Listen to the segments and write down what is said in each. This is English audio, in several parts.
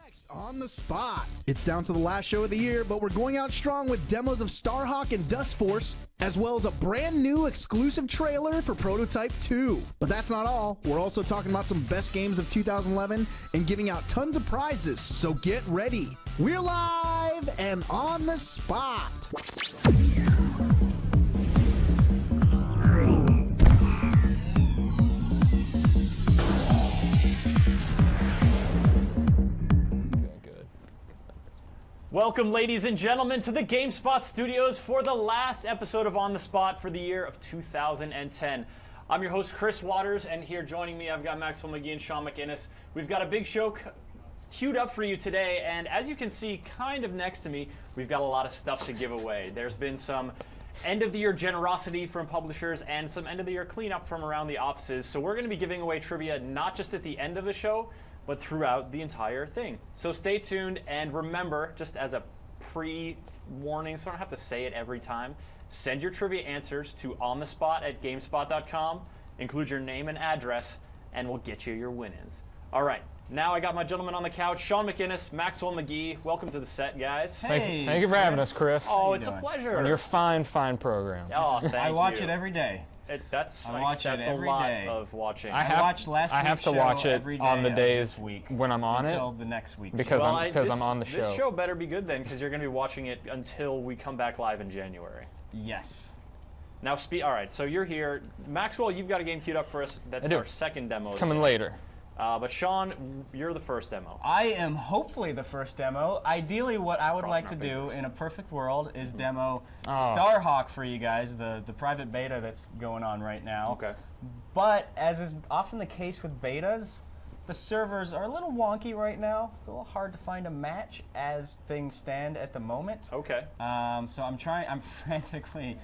Next, on the spot. It's down to the last show of the year, but we're going out strong with demos of Starhawk and Dustforce, as well as a brand new exclusive trailer for Prototype 2. But that's not all. We're also talking about some best games of 2011 and giving out tons of prizes, so get ready. We're live and on the spot. Welcome, ladies and gentlemen, to the GameSpot studios for the last episode of On the Spot for the year of 2010. I'm your host, Chris Waters, and here joining me, I've got Maxwell McGee and Sean McInnes. We've got a big show queued up for you today, and as you can see kind of next to me, we've got a lot of stuff to give away. There's been some end-of-the-year generosity from publishers and some end-of-the-year cleanup from around the offices, so we're going to be giving away trivia not just at the end of the show, but throughout the entire thing. So stay tuned, and remember, just as a pre-warning, so I don't have to say it every time, send your trivia answers to onthespot@gamespot.com, include your name and address, and we'll get you your win-ins. All right, now I got my gentlemen on the couch, Sean McInnes, Maxwell McGee. Welcome to the set, guys. Hey, thank you for having us, Chris. Oh, it's a pleasure. On your fine program. Oh, thank you. I watch it every day. That's I watch it every a lot day. of watching. I watch last I have week's to show watch it every day on the of days this week when I'm on until it the next week. because I'm on the This show. show better be good then, because you're going to be watching it until we come back live in January. Yes. Now, all right, so you're here. Maxwell, you've got a game queued up for us. That's I do. our second demo. It's coming later. But Sean, you're the first demo. I am hopefully the first demo. Ideally, what I would Crossing like to our do fingers. in a perfect world is demo Oh. Starhawk for you guys, the private beta that's going on right now. Okay. But as is often the case with betas, the servers are a little wonky right now. It's a little hard to find a match as things stand at the moment. Okay. So I'm frantically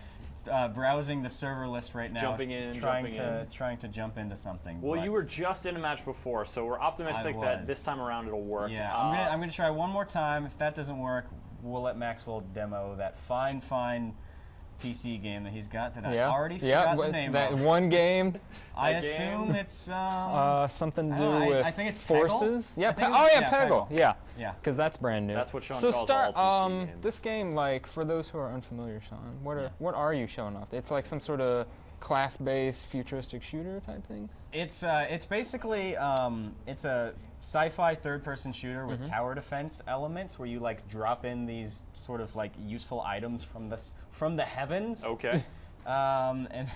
browsing the server list right now, trying to jump into something. Well, but you were just in a match before, so we're optimistic that this time around it'll work. Yeah, I'm gonna try one more time. If that doesn't work, we'll let Maxwell demo that fine PC game that he's got that I already forgot the name that of. one game. I assume it's Something to do with I think it's forces. Peggle? Yeah. I think Peggle. Peggle. Yeah. Because that's brand new. That's what Sean so calls all PC games. this game, like for those who are unfamiliar, Sean, what are you showing off? It's like some sort of class-based futuristic shooter type thing. It's basically it's a sci-fi third-person shooter with tower defense elements where you like drop in these sort of like useful items from the heavens. Okay. And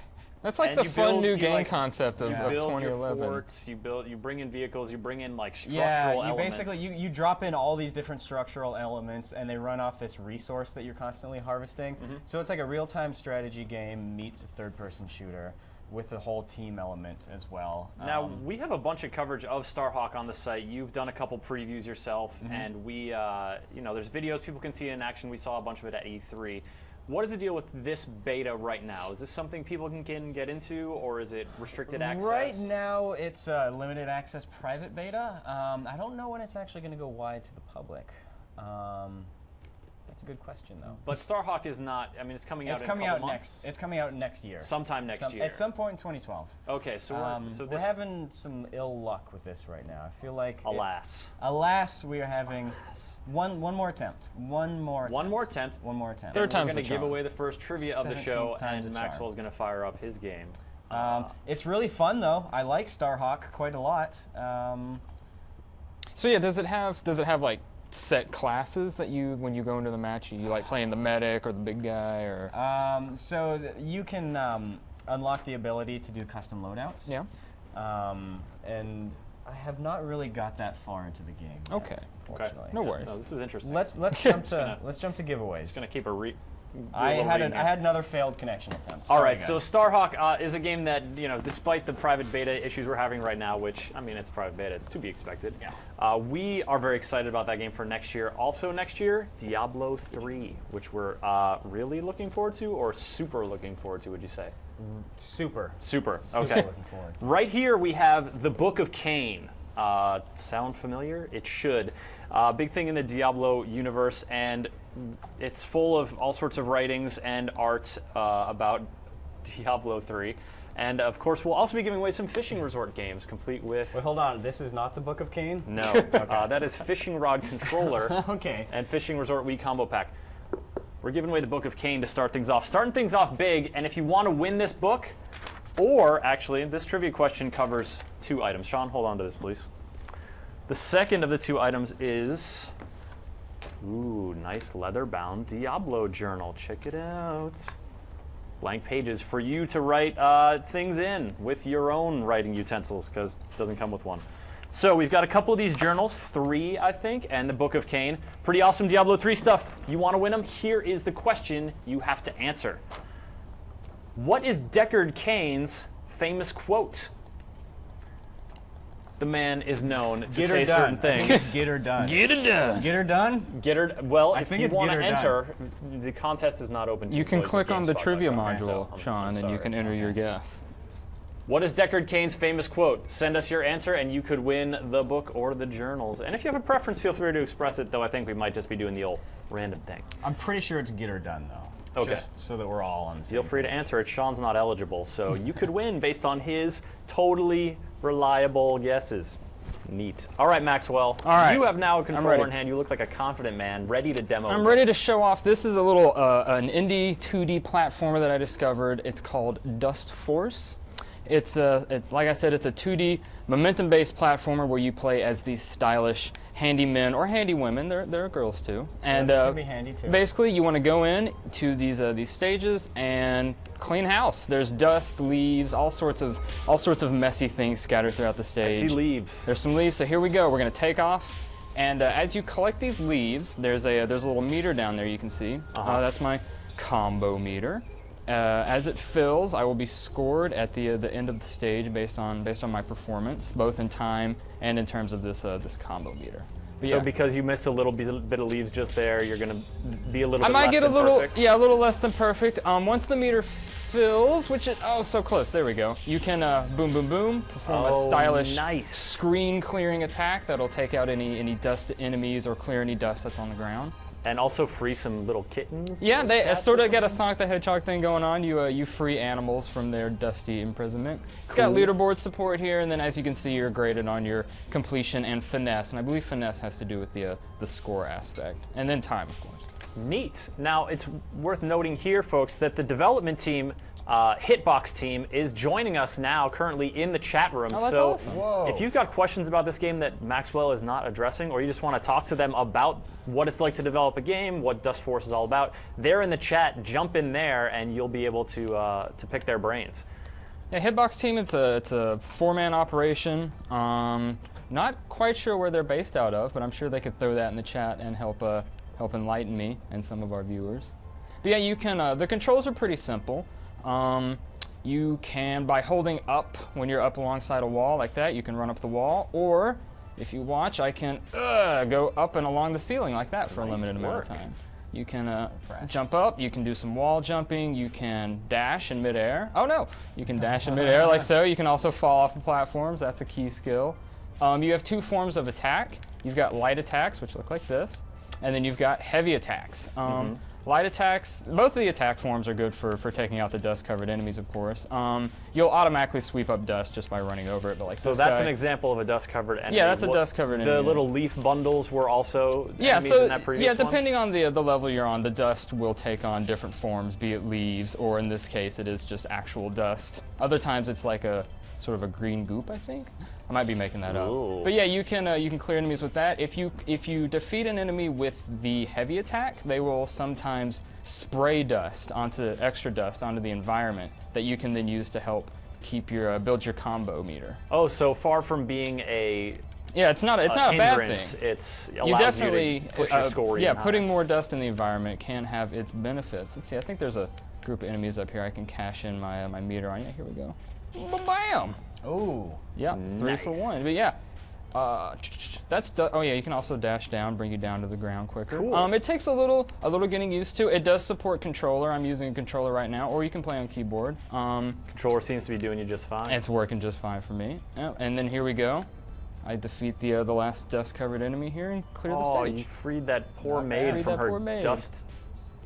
That's like And the you fun build- new you, game like, concept of You build 2011. your forts, you bring in vehicles, you bring in like structural yeah, you elements. basically you drop in all these different structural elements, and they run off this resource that you're constantly harvesting. So it's like a real-time strategy game meets a third-person shooter with the whole team element as well. Now, we have a bunch of coverage of Starhawk on the site. You've done a couple previews yourself, and we, there's videos people can see in action. We saw a bunch of it at E3. What is the deal with this beta right now? Is this something people can get into, or is it restricted access? Right now, it's a limited access private beta. I don't know when it's actually going to go wide to the public. That's a good question, though. But Starhawk is not. I mean, it's coming out. It's coming out months. next. It's coming out next year. Sometime next year. At some point in 2012. Okay, so we're having some ill luck with this right now. I feel like. Alas, we are having one more attempt. One more attempt. Third time's We're going the to give charm. away the first trivia of the show, 17th time's and the charm. Maxwell's going to fire up his game. It's really fun though. I like Starhawk quite a lot. So yeah, does it have like set classes that when you go into the match, you like playing the medic or the big guy or? You can unlock the ability to do custom loadouts. Yeah. And I have not really got that far into the game yet, Okay. unfortunately. No worries. No, this is interesting. Let's jump to giveaways. Just going to keep a I had another failed connection attempt. All right, Sorry, so Starhawk is a game that, despite the private beta issues we're having right now, which, I mean, it's private beta, it's to be expected. Yeah. We are very excited about that game for next year. Also next year, Diablo 3, which we're really looking forward to, or super looking forward to, would you say? Super. Super, Super okay. looking forward to. Right here we have the Book of Cain. Sound familiar? It should. Big thing in the Diablo universe, and it's full of all sorts of writings and art about Diablo 3. And of course, we'll also be giving away some fishing resort games, complete with. Wait, hold on. This is not the Book of Cain? No, that is Fishing Rod Controller Okay. and Fishing Resort Wii Combo Pack. We're giving away the Book of Cain to start things off. Starting things off big, and if you want to win this book, or actually, this trivia question covers 2 items. Sean, hold on to this, please. The second of the 2 items is, ooh, nice leather-bound Diablo journal. Check it out. Blank pages for you to write things in with your own writing utensils, because it doesn't come with one. So we've got a couple of these journals, 3 I think, and the Book of Cain. Pretty awesome Diablo 3 stuff. You want to win them? Here is the question you have to answer. What is Deckard Cain's famous quote? The man is known to Get say her certain done. things. Get her done. Get it done. Get her done? Get her. Well, I if think you it's want get to her enter, the contest is not open to You can employees click of on the GameSpot. trivia Okay, module, so I'm Sean, and you sorry. can enter your guess. What is Deckard Cain's famous quote? Send us your answer, and you could win the book or the journals. And if you have a preference, feel free to express it, though I think we might just be doing the old random thing. I'm pretty sure it's get her done, though. Okay. Just so that we're all on the same Feel free to page. answer it. Sean's not eligible, so you could win based on his totally reliable guesses. Neat. All right, Maxwell. All right. You have now a ready. controller in hand. You look like a confident man, ready to demo. I'm ready to show off. This is a little an indie 2D platformer that I discovered. It's called Dustforce. It's like I said, it's a 2D momentum-based platformer where you play as these stylish handy men or handy women. There are girls too. And That can be handy too. basically, you want to go in to these stages and clean house. There's dust, leaves, all sorts of messy things scattered throughout the I stage. see leaves. There's some leaves, so here we go. We're gonna take off, and as you collect these leaves, there's a little meter down there you can see. That's my combo meter. As it fills, I will be scored at the end of the stage based on my performance, both in time and in terms of this combo meter. But So yeah. because you missed a little bit of leaves just there, you're going to be a little I bit might less get a than little, perfect? a little less than perfect. Once the meter fills, which it, so close, there we go. You can boom, boom, boom, perform a Oh, stylish nice. screen clearing attack that'll take out any dust enemies or clear any dust that's on the ground. And also free some little kittens? Yeah, or they cats sort or of get a something? Sonic the Hedgehog thing going on. You free animals from their dusty imprisonment. It's got leaderboard support here, and then as you can see, you're graded on your completion and finesse. And I believe finesse has to do with the score aspect, and then time, of course. Neat. Now, it's worth noting here, folks, that the development team, Hitbox team, is joining us now currently in the chat room. Oh, that's so awesome. Whoa. if you've got questions about this game that Maxwell is not addressing, or you just want to talk to them about what it's like to develop a game, what Dustforce is all about, they're in the chat. Jump in there, and you'll be able to pick their brains. Yeah, Hitbox team. It's a 4-man operation. Not quite sure where they're based out of, but I'm sure they could throw that in the chat and help enlighten me and some of our viewers. But yeah, you can. The controls are pretty simple. You can, by holding up when you're up alongside a wall like that, you can run up the wall, or if you watch, I can go up and along the ceiling like that for a Nice limited amount work. of time. You can jump up, you can do some wall jumping, you can dash in midair. Oh no, you can dash in midair like so. You can also fall off of platforms, that's a key skill. You have 2 forms of attack. You've got light attacks, which look like this, and then you've got heavy attacks. Light attacks, both of the attack forms are good for taking out the dust-covered enemies, of course. You'll automatically sweep up dust just by running over it, but like So this that's guy, an example of a dust-covered enemy. Yeah, that's a What- dust-covered The enemy. little leaf bundles were also Yeah, enemies so in that previous one? depending on the level you're on, the dust will take on different forms, be it leaves, or in this case, it is just actual dust. Other times, it's like a sort of a green goop, I think. I might be making that Ooh. up. But yeah, you can clear enemies with that. If you defeat an enemy with the heavy attack, they will sometimes spray extra dust onto the environment that you can then use to help keep your build your combo meter. Oh, so far from being a Yeah, it's not a bad hindrance, thing. It's allows You definitely you to push your score yeah, even putting higher. more dust in the environment can have its benefits. Let's see, I think there's a group of enemies up here I can cash in my meter on. Yeah, here we go. Bam! Ooh. Yeah, 3 for Nice. 1. But yeah, oh yeah, you can also dash down, bring you down to the ground quicker. Cool. It takes a little getting used to. It does support controller. I'm using a controller right now, or you can play on keyboard. Controller seems to be doing you just fine. It's working just fine for me. Yeah, and then here we go. I defeat the last dust-covered enemy here and clear the Oh, stage. you freed that poor bad. maid Freed from that her poor maid. dust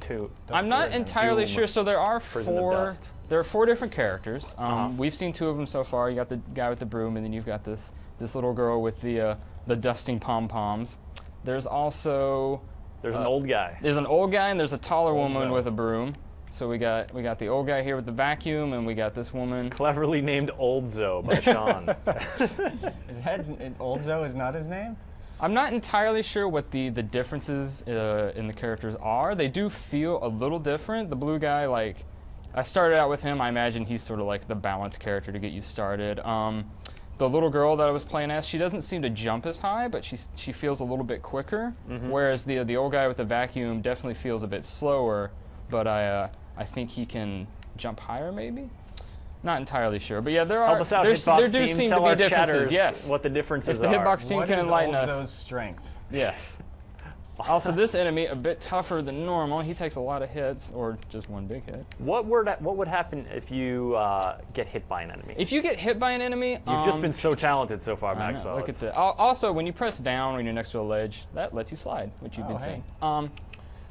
to. I'm not entirely Doom. sure. So there are Prison of 4 dust. there are 4 different characters. We've seen 2 of them so far. You got the guy with the broom, and then you've got this little girl with the dusting pom-poms. There's also There's an old guy. There's an old guy, and there's a taller woman Olzo. with a broom. So we got the old guy here with the vacuum, and we got this woman. Cleverly named Oldzo by Sean. Is that Oldzo is not his name? I'm not entirely sure what the differences in the characters are. They do feel a little different. The blue guy, like, I started out with him. I imagine he's sort of like the balanced character to get you started. The little girl that I was playing as, she doesn't seem to jump as high, but she feels a little bit quicker. Whereas the old guy with the vacuum definitely feels a bit slower, but I think he can jump higher maybe. Not entirely sure, but yeah, there Help us out, there Hitbox do team. seem Tell to be our differences. chatters Yes, what the differences if the are. Hitbox team What can is enlighten Olzo's us. strength? Yes. Also, this enemy a bit tougher than normal. He takes a lot of hits, or just one big hit. What would happen if you get hit by an enemy? If you get hit by an enemy, You've just been so talented so far, I know, Maxwell. look at that. Also, when you press down when you're next to a ledge, that lets you slide, which you've been hey. seeing.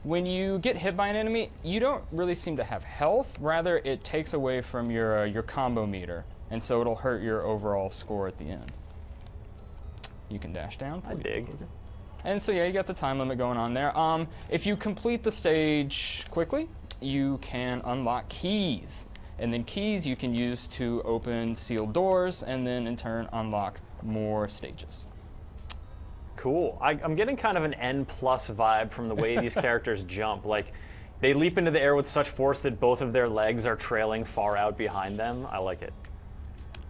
When you get hit by an enemy, you don't really seem to have health. Rather, it takes away from your combo meter, and so it'll hurt your overall score at the end. You can dash down. I dig. And so yeah, you got the time limit going on there. If you complete the stage quickly, you can unlock keys. And then keys you can use to open sealed doors, and then in turn unlock more stages. Cool. I'm getting kind of an N+ vibe from the way these characters jump. Like, they leap into the air with such force that both of their legs are trailing far out behind them. I like it.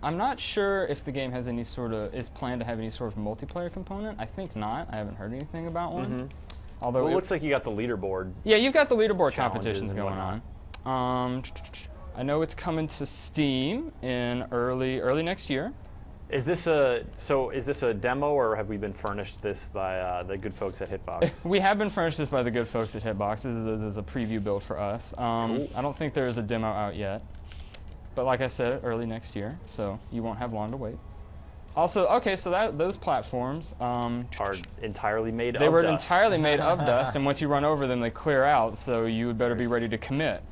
I'm not sure if the game has is planned to have any sort of multiplayer component. I think not. I haven't heard anything about one. Although Well, it looks like you got the leaderboard. yeah, you've got the leaderboard Challenges competitions and going on. I know it's coming to Steam in early next year. Is this a demo, or have we been furnished this by the good folks at Hitbox? We have been furnished this by the good folks at Hitbox. This is a preview build for us. Cool. I don't think there is a demo out yet. But like I said, early next year, so you won't have long to wait. Also, okay, so those platforms Are entirely made of they were dust. entirely made of dust, and once you run over them, they clear out, so you would better be ready to commit.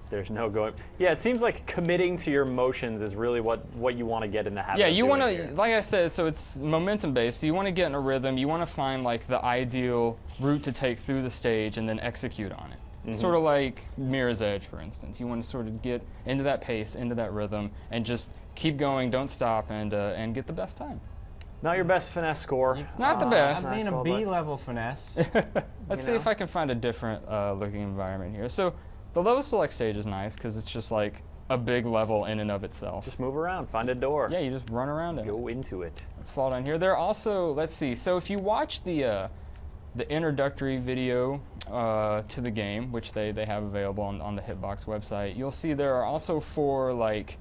There's no going. Yeah, it seems like committing to your motions is really what you want to get in the habit. Yeah, of you doing want to, here. like I said, so it's momentum based. So you want to get in a rhythm. You want to find like the ideal route to take through the stage and then execute on it. Sort of like Mirror's Edge, for instance. You want to sort of get into that pace, into that rhythm, and just keep going, don't stop, and get the best time. Not your best finesse score. Not the best. I'm being a B-level finesse. Let's see if I can find a different looking environment here. So the level select stage is nice because it's just like a big level in and of itself. Just move around, find a door. Yeah, you just run around it. Go into it. Let's fall down here. There are also, let's see, so if you watch the introductory video to the game, which they have available on the Hitbox website, you'll see there are also 4 like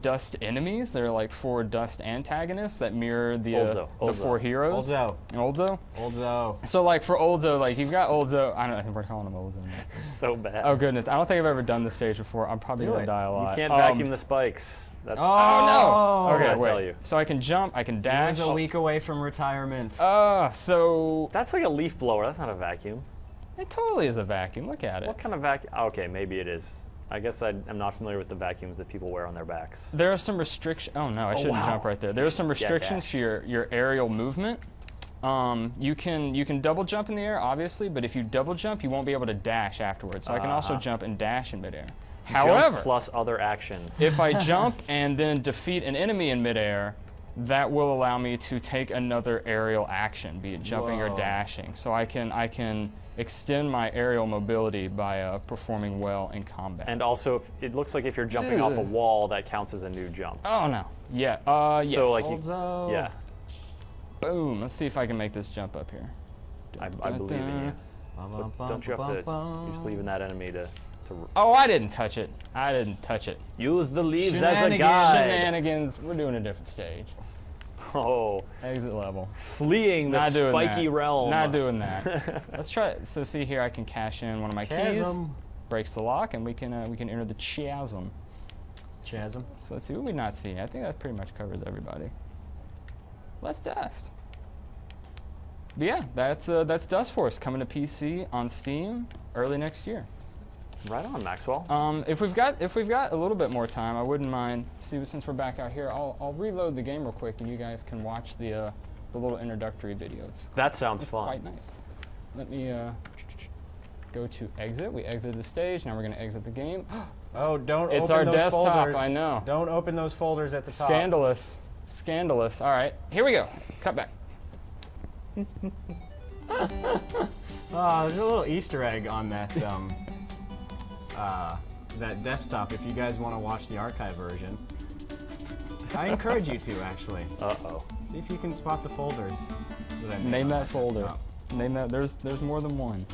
dust enemies. There are like 4 dust antagonists that mirror the 4 heroes. Oldzo. So like for Oldzo, like you've got Oldzo. I don't know, I think we're calling him Oldzo now. So bad. Oh goodness, I don't think I've ever done this stage before. I'm probably gonna die a You lot. can't vacuum the spikes. That's Oh no! Okay, I wait. tell you. So I can jump, I can dash. He's a week away from retirement. So That's like a leaf blower. That's not a vacuum. it totally is a vacuum. Look at it. What kind of vacuum? Okay, maybe it is. I guess I'm not familiar with the vacuums that people wear on their backs. There are some restrictions. Oh no, I shouldn't wow. jump right there. There are some restrictions dash. to your aerial movement. You can double jump in the air, obviously, but if you double jump, you won't be able to dash afterwards. So I can also jump and dash in midair. However, Jump plus other action. if I jump and then defeat an enemy in midair, that will allow me to take another aerial action, be it jumping or Whoa. dashing. So I can extend my aerial mobility by performing well in combat. And also, it looks like if you're jumping off a wall, that counts as a new jump. Oh no. Yeah. Yes. So like, Oldzo. yeah, Boom. Let's see if I can make this jump up here. I believe in you. But don't you have to? You're just leaving that enemy to Oh, I didn't touch it. I didn't touch it. use the leaves as a Shenanigans. guide. Shenanigans. We're doing a different stage. Oh, Exit level. fleeing the Not doing spiky that. realm. Not doing that. Let's try it. So see here, I can cash in one of my keys. Chasm. Breaks the lock, and we can enter the chasm. Chasm. So let's see what we not seen. I think that pretty much covers everybody. Let's dust. But yeah, that's Dustforce coming to PC on Steam early next year. Right on, Maxwell. If we've got a little bit more time, I wouldn't mind. See, since we're back out here, I'll reload the game real quick, and you guys can watch the little introductory video. That sounds It's fun. quite nice. Let me go to exit. We exited the stage. Now we're going to exit the game. Oh, don't It's open our those desktop, folders. I know. Don't open those folders at the top. Scandalous. Scandalous. All right, here we go. Cut back. There's a little Easter egg on that that desktop if you guys want to watch the archive version. I encourage you to, actually. Uh-oh. See if you can spot the folders. Name that folder. desktop. Name that. There's more than one.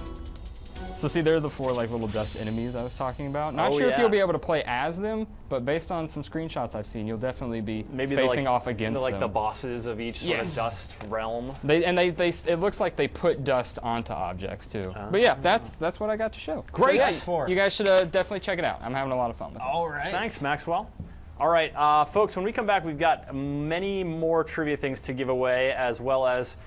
So see, there are the 4 like little dust enemies I was talking about. Not Oh, sure if yeah. you'll be able to play as them, but based on some screenshots I've seen, you'll definitely be facing off against like them. the bosses of each sort of Yes. dust realm. It looks like they put dust onto objects too. But yeah, that's what I got to show. Great. So, yeah, Dustforce. you guys should definitely check it out. I'm having a lot of fun with it. All right. Thanks, Maxwell. All right, folks, when we come back, we've got many more trivia things to give away, as well as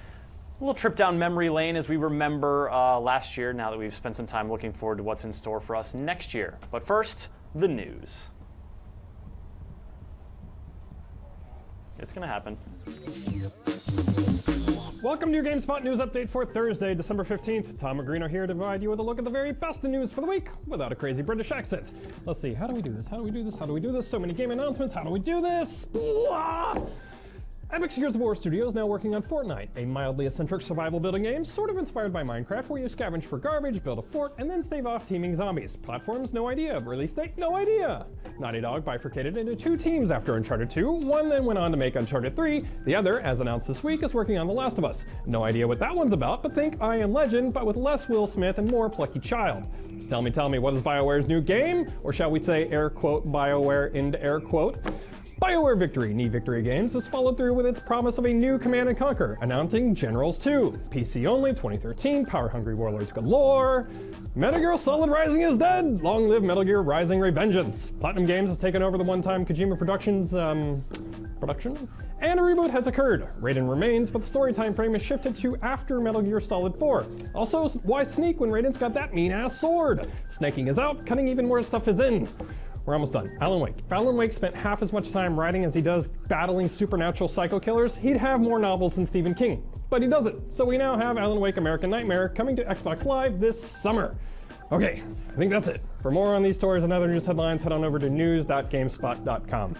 a little trip down memory lane as we remember last year, now that we've spent some time looking forward to what's in store for us next year. But first, the news. It's going to happen. Welcome to your GameSpot news update for Thursday, December 15th. Tom Magrino here to provide you with a look at the very best in news for the week without a crazy British accent. Let's see, how do we do this? How do we do this? How do we do this? So many game announcements. How do we do this? Blah! Epic's Gears of War studio is now working on Fortnite, a mildly eccentric survival building game, sort of inspired by Minecraft, where you scavenge for garbage, build a fort, and then stave off teeming zombies. Platforms, no idea. Release date, no idea. Naughty Dog bifurcated into 2 teams after Uncharted 2. One then went on to make Uncharted 3. The other, as announced this week, is working on The Last of Us. No idea what that one's about, but think I Am Legend, but with less Will Smith and more plucky child. Tell me, what is BioWare's new game? Or shall we say, air quote, BioWare into air quote? BioWare Victory, knee Victory Games, has followed through with its promise of a new Command & Conquer, announcing Generals 2. PC only, 2013, power-hungry warlords galore. Metal Gear Solid Rising is dead! Long live Metal Gear Rising Revengeance! Platinum Games has taken over the one-time Kojima Productions, production? And a reboot has occurred. Raiden remains, but the story time frame is shifted to after Metal Gear Solid 4. Also, why sneak when Raiden's got that mean-ass sword? Snaking is out, cutting even more stuff is in. We're almost done. Alan Wake. If Alan Wake spent half as much time writing as he does battling supernatural psycho killers, he'd have more novels than Stephen King. But he doesn't. So we now have Alan Wake American Nightmare coming to Xbox Live this summer. Okay, I think that's it. For more on these stories and other news headlines, head on over to news.gamespot.com.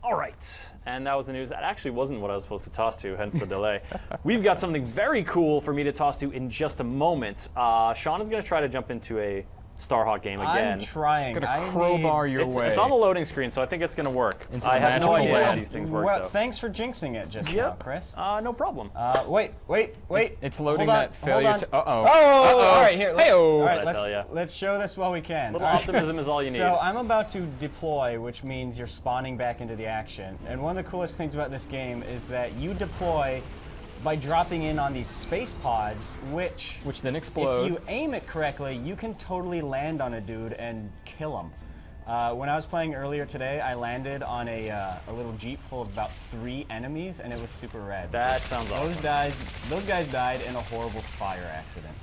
All right, and that was the news. That actually wasn't what I was supposed to toss to, hence the delay. We've got something very cool for me to toss to in just a moment. Sean is going to try to jump into a Starhawk game again. I'm trying. Gonna crowbar your way. It's on the loading screen, so I think it's going to work. Into I the have no magical idea how land. these things work, Well, though. thanks for jinxing it just now, Chris. No problem. Wait. It's loading Hold on, that failure hold to. on. Uh-oh. Oh, all right, here. Let's, Hey-oh. all right, I tell ya. let's show this while we can. Little All right. optimism is all you need. So I'm about to deploy, which means you're spawning back into the action. And one of the coolest things about this game is that you deploy by dropping in on these space pods, which then explode. If you aim it correctly, you can totally land on a dude and kill him. When I was playing earlier today, I landed on a little jeep full of about 3 enemies, and it was super rad. That sounds awesome. Those guys died in a horrible fire accident.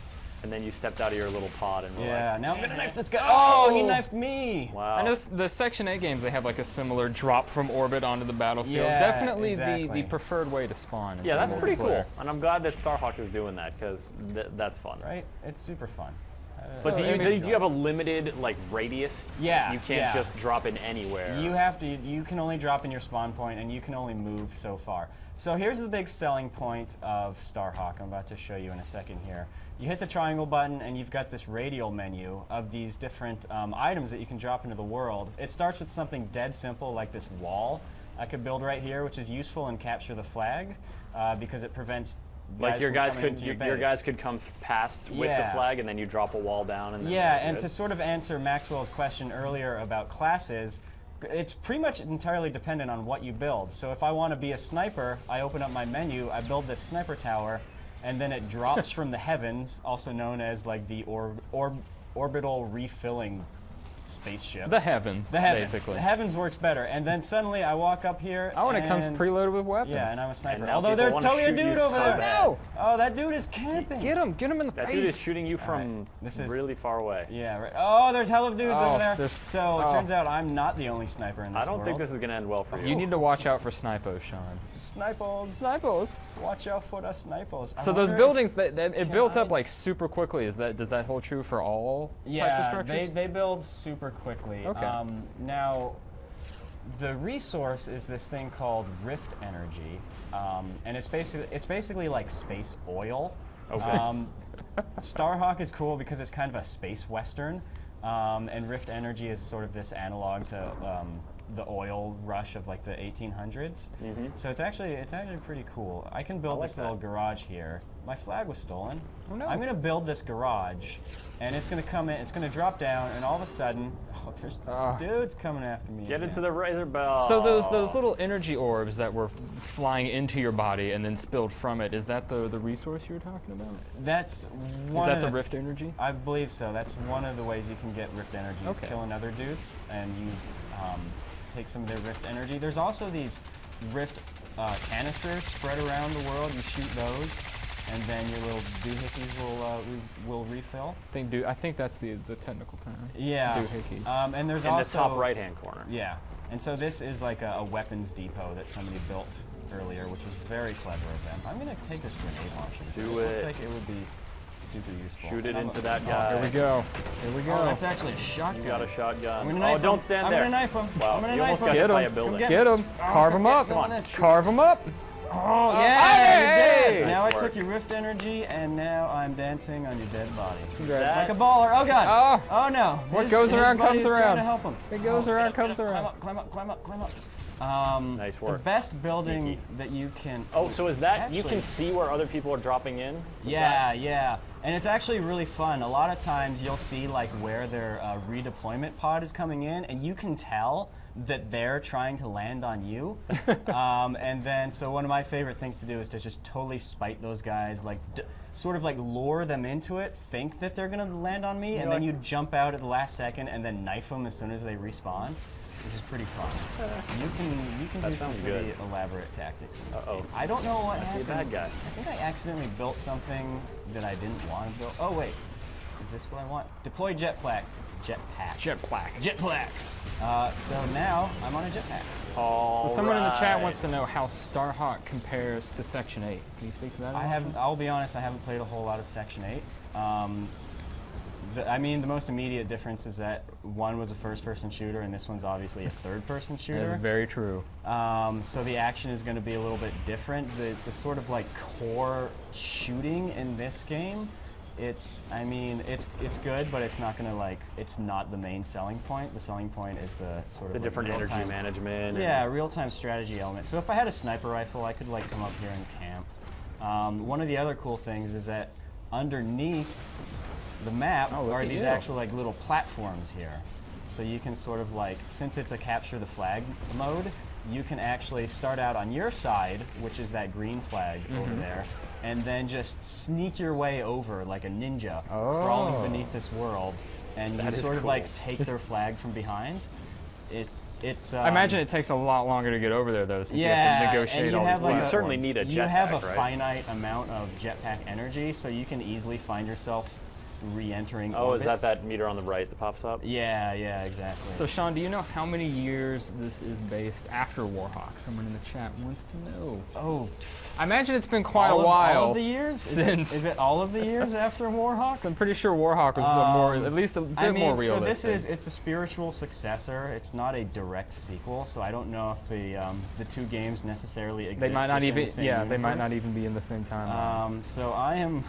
And then you stepped out of your little pod and were Yeah, like, now I'm gonna knife this guy. Oh, he knifed me. wow. I know the Section 8 games, they have like a similar drop from orbit onto the battlefield. Yeah, Definitely exactly. the preferred way to spawn. Yeah, into that's pretty cool. multiplayer. And I'm glad that Starhawk is doing that, because that's fun. Right? It's super fun. But So, do I mean, you have a limited radius? Yeah, You can't yeah. just drop in anywhere. You can only drop in your spawn point, and you can only move so far. So here's the big selling point of Starhawk. I'm about to show you in a second here. You hit the triangle button, and you've got this radial menu of these different items that you can drop into the world. It starts with something dead simple, like this wall I could build right here, which is useful in Capture the Flag, because it prevents Like your guys could your your guys could come past with the Yeah. flag, and then you drop a wall down. And then Yeah, you're and good. to sort of answer Maxwell's question earlier about classes, it's pretty much entirely dependent on what you build. So if I want to be a sniper, I open up my menu, I build this sniper tower, and then it drops from the heavens, also known as like the orbital refilling spaceships. The heavens, The heavens. basically. The heavens works better. And then suddenly I walk up here. Oh, and it comes and- preloaded with weapons. Yeah, and I'm a sniper. now Although people there's wanna totally a shoot you dude so over there. bad. No! Oh, that dude is camping. Get him in the That face. dude is shooting you from This is- really far away. Yeah, right. Oh, there's hell of dudes Oh, over there. there's- So it oh. turns out I'm not the only sniper in this I don't world. think this is gonna end well for you. You need to watch out for snipos, Sean. Snipers. Snipos. Watch out for the snipers. I So those wonder buildings, it built up I- like super quickly. Does that hold true for all types of Yeah, structures? they build super quickly. Okay. Now, the resource is this thing called Rift Energy, and it's basically like space oil. Okay. Starhawk is cool because it's kind of a space western, and Rift Energy is sort of this analog to the oil rush of like the 1800s. So it's actually pretty cool. I can build like this little that. garage here. My flag was stolen. Oh, no. I'm gonna build this garage, and it's gonna come in. It's gonna drop down, and all of a sudden, oh, there's dudes coming after me. Get again. into the razor bell. So those little energy orbs that were flying into your body and then spilled from it, is that the resource you were talking about? That's Is one. that of the Rift energy? I believe so. That's one of the ways you can get Rift Energy. Is Okay. killing other dudes, and you take some of their Rift Energy. There's also these Rift canisters spread around the world. You shoot those, and then your little doohickeys will refill. I think that's the technical term. Yeah. Doohickeys. And there's in also the top right-hand corner. Yeah. And so this is like a weapons depot that somebody built earlier, which was very clever of them. I'm gonna take this grenade launcher. Do It looks it. like it would be super useful. Shoot it And I'm- into that oh, guy. Here we go. Here we go. Oh, that's actually a shotgun. You got a shotgun. I'm gonna Oh, knife don't him. stand I'm there. gonna knife him. Wow, I'm gonna you knife almost him. got hit Get by him. a building. Get him. Carve him get up. someone that's shooting. Carve him up. Oh, Hey! yeah, you did. Now I Nice took work. your Rift Energy, and now I'm dancing on your dead body. Congrats. Like a baller. Oh, God. Oh, no. What His- goes his around buddy's comes trying around. to help him. It goes around, comes Climb around. up, climb up, climb up, climb up. Nice The work. best building Sneaky. that you can... Oh, so is that you Actually- can see where other people are dropping in? Is Yeah, yeah. And it's actually really fun. A lot of times you'll see like where their redeployment pod is coming in, and you can tell that they're trying to land on you. And then, so one of my favorite things to do is to just totally spite those guys, like sort of like lure them into it, think that they're gonna land on me, and then like- you jump out at the last second and then knife them as soon as they respawn. Which is pretty fun. You can do some sounds pretty good. elaborate tactics in this Uh-oh. game. I don't know what I see a happened. bad guy. I think I accidentally built something that I didn't want to build. Oh wait, is this what I want? Deploy jetpack. Jetpack. Jetpack. So now I'm on a jetpack. All So someone in the chat right. wants to know how Starhawk compares to Section 8. Can you speak to that? at all? I'll be honest, I haven't played a whole lot of Section 8. I mean, the most immediate difference is that one was a first-person shooter, and this one's obviously a third-person That shooter. is very true. So the action is going to be a little bit different. The sort of like core shooting in this game, I mean, it's good, but it's not going to like, it's not the main selling point. The selling point is the sort of The like different energy real-time- management. Yeah, real-time strategy element. So if I had a sniper rifle, I could like come up here and camp. One of the other cool things is that underneath the map Oh, look are at these you. actual like little platforms here. So you can sort of like, since it's a capture the flag mode, you can actually start out on your side, which is that green flag Mm-hmm. over there, and then just sneak your way over like a ninja, Oh. crawling beneath this world, and That you is sort of cool. like take their flag from behind. It's. I imagine it takes a lot longer to get over there, though, since you have Yeah, to and negotiate you all have these like You a- certainly need a jetpack, You have a right? finite amount of jetpack energy, so you can easily find yourself re-entering Oh, is orbit. that meter on the right that pops up? Yeah, yeah, exactly. So, Sean, do you know how many years this is based after Warhawk? Someone in the chat wants to know. oh, I imagine it's been quite all a while. All of the years? since- Is it all of the years after Warhawk? I'm pretty sure Warhawk was at least a bit I mean, more so realistic. it's a spiritual successor. It's not a direct sequel, so I don't know if the two games necessarily exist. They might not within even. the same Yeah, they might not universe. even be in the same time. So I am.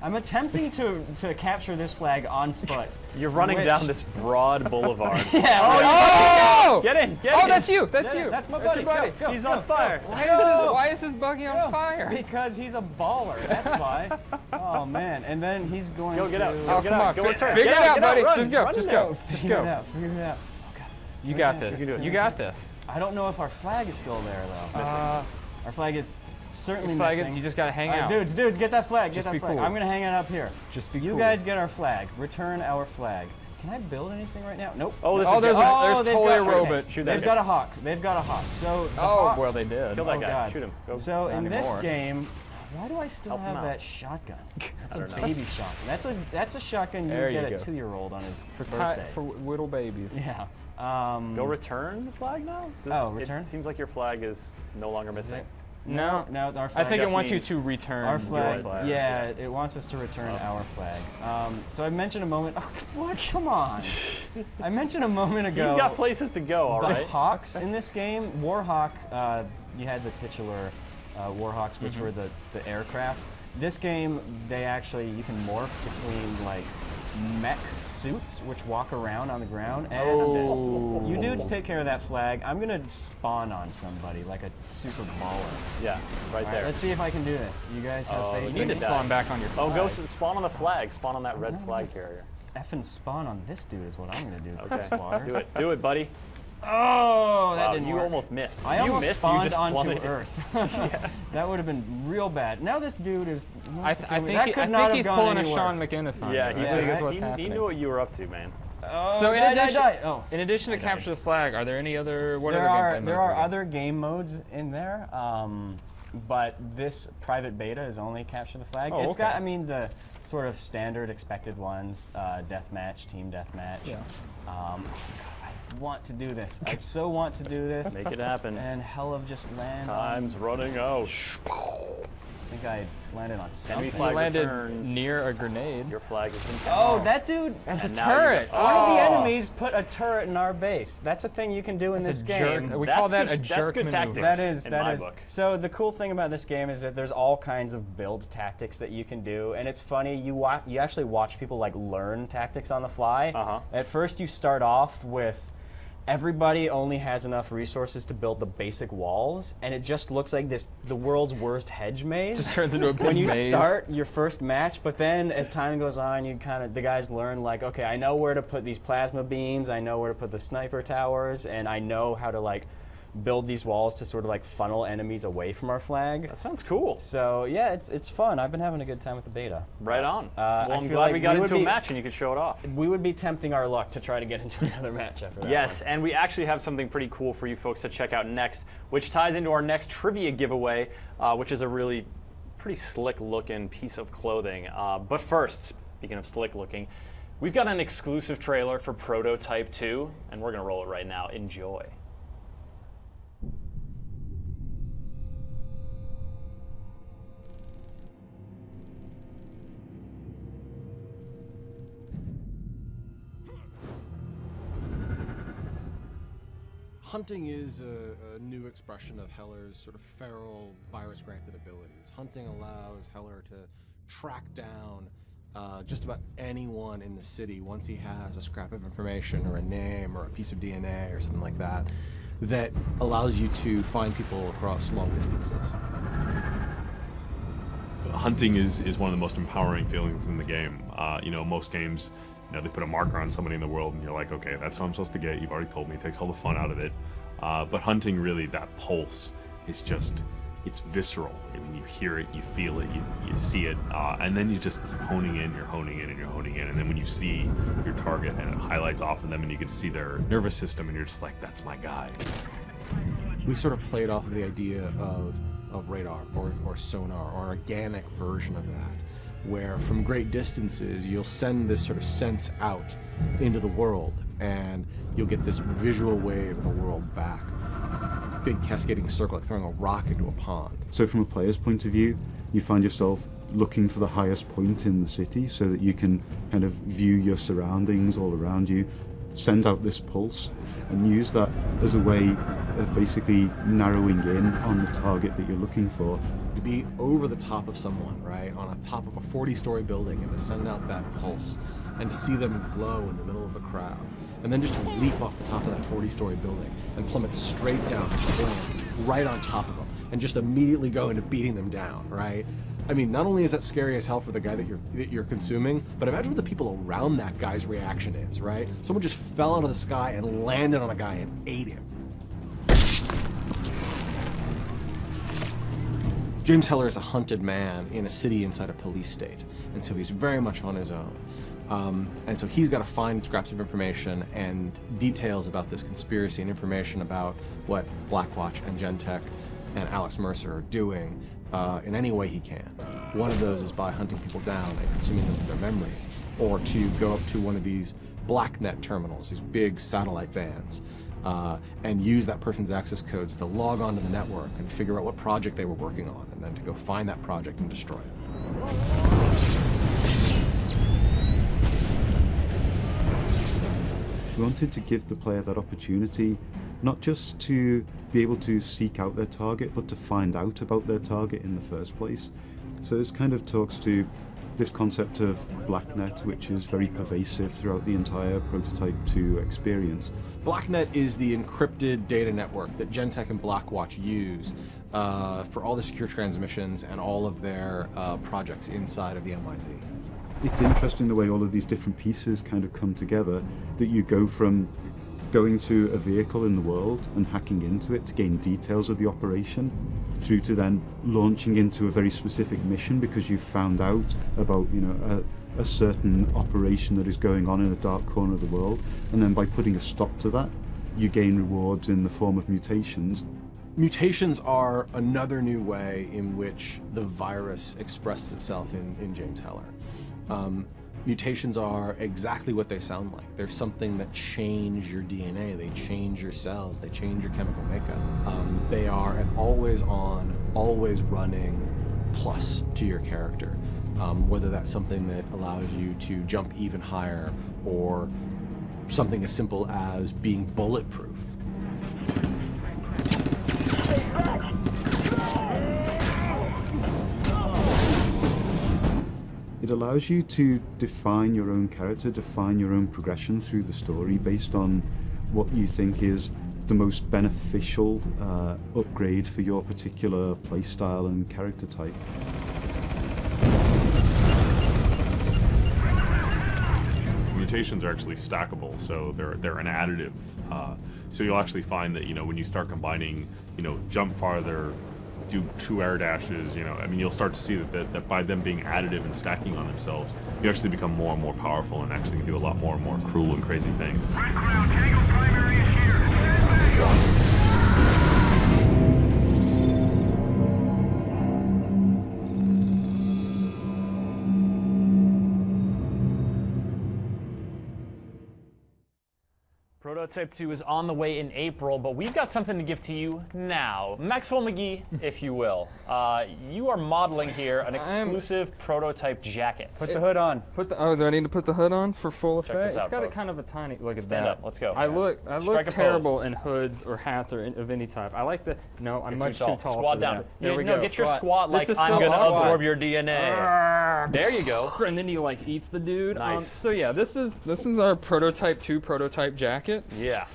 I'm attempting to capture this flag on foot. You're running which- down this broad boulevard. Yeah. Oh! Get in! Get Oh, in! that's you. That's Yeah, you. that's my your buddy. buddy. Go, He's go, on fire. go. Why is this buggy on fire? Because he's a baller. That's why. Oh man! And then he's going Go get to out. Oh, Go get come out. on. Go return. Figure Get it out, get buddy. Run, Just go. run Just now. go. Just figure it go. out. Figure it out. You got Okay, this. you can do it. You got this. I don't know if our flag is still there though. Our flag is certainly Flag it, missing. you just gotta hang All right, out. dudes, get that flag. Just get be that flag. cool. I'm gonna hang it up here. Just be You cool. guys get our flag. Return our flag. Can I build anything right now? Nope. Oh, there's they've totally got- a robot. Shoot that They've guy. got a hawk. They've got a hawk. So the Oh, hawks- well, they did. Kill that Oh, guy. God. Shoot him. Go. So Not in anymore. this game, why do I still Help him have out. that shotgun? That's don't a know. baby shotgun. That's a shotgun There you you get a go. 2-year-old on his For birthday. little babies. Yeah. Go return the flag now? Return? It seems like your flag is no longer missing. No. No, our I flag think it just wants you means to return Our flag, your flag. yeah, it wants us to return our flag. So I mentioned a moment. Oh, what? Come on! I mentioned a moment ago. He's got places to go, all the right? hawks in this game. Warhawk. You had the titular Warhawks, which were the aircraft. This game, you can morph between like mech suits, which walk around on the ground. And you dudes take care of that flag. I'm gonna spawn on somebody like a super baller. Yeah, right All right, there. let's see if I can do this. You guys have faith. you in need me? to Spawn back on your Oh, flag. go spawn on the flag. Spawn on that red flag carrier. Effing spawn on this dude is what I'm gonna do. Okay, Chris Waters. do it. Do it, buddy. Oh, that Wow, didn't you work. almost missed. I you almost missed, spawned you just onto plummeted. Earth. That would have been real bad. Now this dude is. I think he's pulling a Sean McInnes on Yeah, you. he, I think that's did. what's he happening. knew what you were up to, man. Oh, So Oh. in addition to capture the flag, are there any other? What There other are gameplay there modes are we other game modes in there, but this private beta is only capture the flag. Oh, It's got, okay. I mean, the sort of standard expected ones: deathmatch, team deathmatch. Yeah. I want to do this. I so want to do this. Make it happen. And hell of just land. Time's running out. I think I landed on something. Enemy flag You landed returns. near a grenade. Your flag has been Oh, that dude. That's a And now you turret. got- One of the Oh. enemies put a turret in our base. That's a thing you can do in That's this a game. jerk. We That's call that good- a that's jerk good maneuver. tactics. That in my is. book. So the cool thing about this game is that there's all kinds of build tactics that you can do, and it's funny. You actually watch people like learn tactics on the fly. Uh-huh. At first, you start off with. Everybody only has enough resources to build the basic walls, and it just looks like the world's worst hedge maze. Just turns into a big when you maze. start your first match, but then as time goes on, the guys learn like, okay, I know where to put these plasma beams, I know where to put the sniper towers, and I know how to like build these walls to sort of like funnel enemies away from our flag. That sounds cool. So yeah, it's fun. I've been having a good time with the beta. Right on. I Well, I'm feel glad like we got we would into a be- match and you could show it off. We would be tempting our luck to try to get into another match after that. Yes, one. and we actually have something pretty cool for you folks to check out next, which ties into our next trivia giveaway, which is a really pretty slick looking piece of clothing. But first, speaking of slick looking, we've got an exclusive trailer for Prototype 2, and we're going to roll it right now. Enjoy. Hunting is a new expression of Heller's sort of feral virus-granted abilities. Hunting allows Heller to track down just about anyone in the city once he has a scrap of information or a name or a piece of DNA or something like that, that allows you to find people across long distances. Hunting is one of the most empowering feelings in the game. Most games, they put a marker on somebody in the world and you're like, okay, that's what I'm supposed to get. You've already told me. It takes all the fun out of it. But hunting, really, that pulse is just, it's visceral. I mean, you hear it, you feel it, you see it, and then you're honing in, you're honing in, and you're honing in. And then when you see your target and it highlights off of them and you can see their nervous system and you're just like, that's my guy. We sort of played off of the idea of radar or sonar or organic version of that, where from great distances you'll send this sort of sense out into the world and you'll get this visual wave of the world back. Big cascading circle, like throwing a rock into a pond. So from a player's point of view, you find yourself looking for the highest point in the city so that you can kind of view your surroundings all around you, send out this pulse, and use that as a way of basically narrowing in on the target that you're looking for. To be over the top of someone, right, on the top of a 40-story building, and to send out that pulse, and to see them glow in the middle of the crowd, and then just to leap off the top of that 40-story building and plummet straight down, right on top of them, and just immediately go into beating them down, right? I mean, not only is that scary as hell for the guy that you're consuming, but imagine what the people around that guy's reaction is, right? Someone just fell out of the sky and landed on a guy and ate him. James Heller is a hunted man in a city inside a police state, and so he's very much on his own. And so he's got to find scraps of information and details about this conspiracy and information about what Blackwatch and Gentek and Alex Mercer are doing in any way he can. One of those is by hunting people down and consuming them with their memories, or to go up to one of these BlackNet terminals, these big satellite vans, and use that person's access codes to log onto the network and figure out what project they were working on, and then to go find that project and destroy it. We wanted to give the player that opportunity, not just to be able to seek out their target, but to find out about their target in the first place. So this kind of talks to this concept of BlackNet, which is very pervasive throughout the entire Prototype 2 experience. BlackNet is the encrypted data network that Gentek and Blackwatch use for all the secure transmissions and all of their projects inside of the MIZ. It's interesting the way all of these different pieces kind of come together, that you go from going to a vehicle in the world and hacking into it to gain details of the operation, through to then launching into a very specific mission because you've found out about, you know, a certain operation that is going on in a dark corner of the world, and then by putting a stop to that, you gain rewards in the form of mutations. Mutations are another new way in which the virus expresses itself in James Heller. Mutations are exactly what they sound like. They're something that change your DNA, they change your cells, they change your chemical makeup. They are an always on, always running plus to your character. Whether that's something that allows you to jump even higher, or something as simple as being bulletproof. It allows you to define your own character, define your own progression through the story based on what you think is the most beneficial upgrade for your particular playstyle and character type. Mutations are actually stackable, so they're an additive. So you'll actually find that, you know, when you start combining, you know, jump farther, do 2 air dashes, you know, I mean, you'll start to see that by them being additive and stacking on themselves, you actually become more and more powerful and actually can do a lot more and more cruel and crazy things. Prototype 2 is on the way in April, but we've got something to give to you now. Maxwell McGee, if you will. You are modeling here an exclusive Prototype jacket. Put the hood on. Oh, do I need to put the hood on for full effect? this out, It's got a folks. kind of a tiny, look at Stand that. up, let's go. I look Strike a terrible in hoods or hats or of any type. I like the, no, I'm You're much too tall. Squat for down. that. There we go. Get your Squat. squat like This is I'm so going to awkward. absorb your DNA. There you go. And then he like eats the dude. Nice. So yeah, this is our Prototype 2 prototype jacket. Yeah.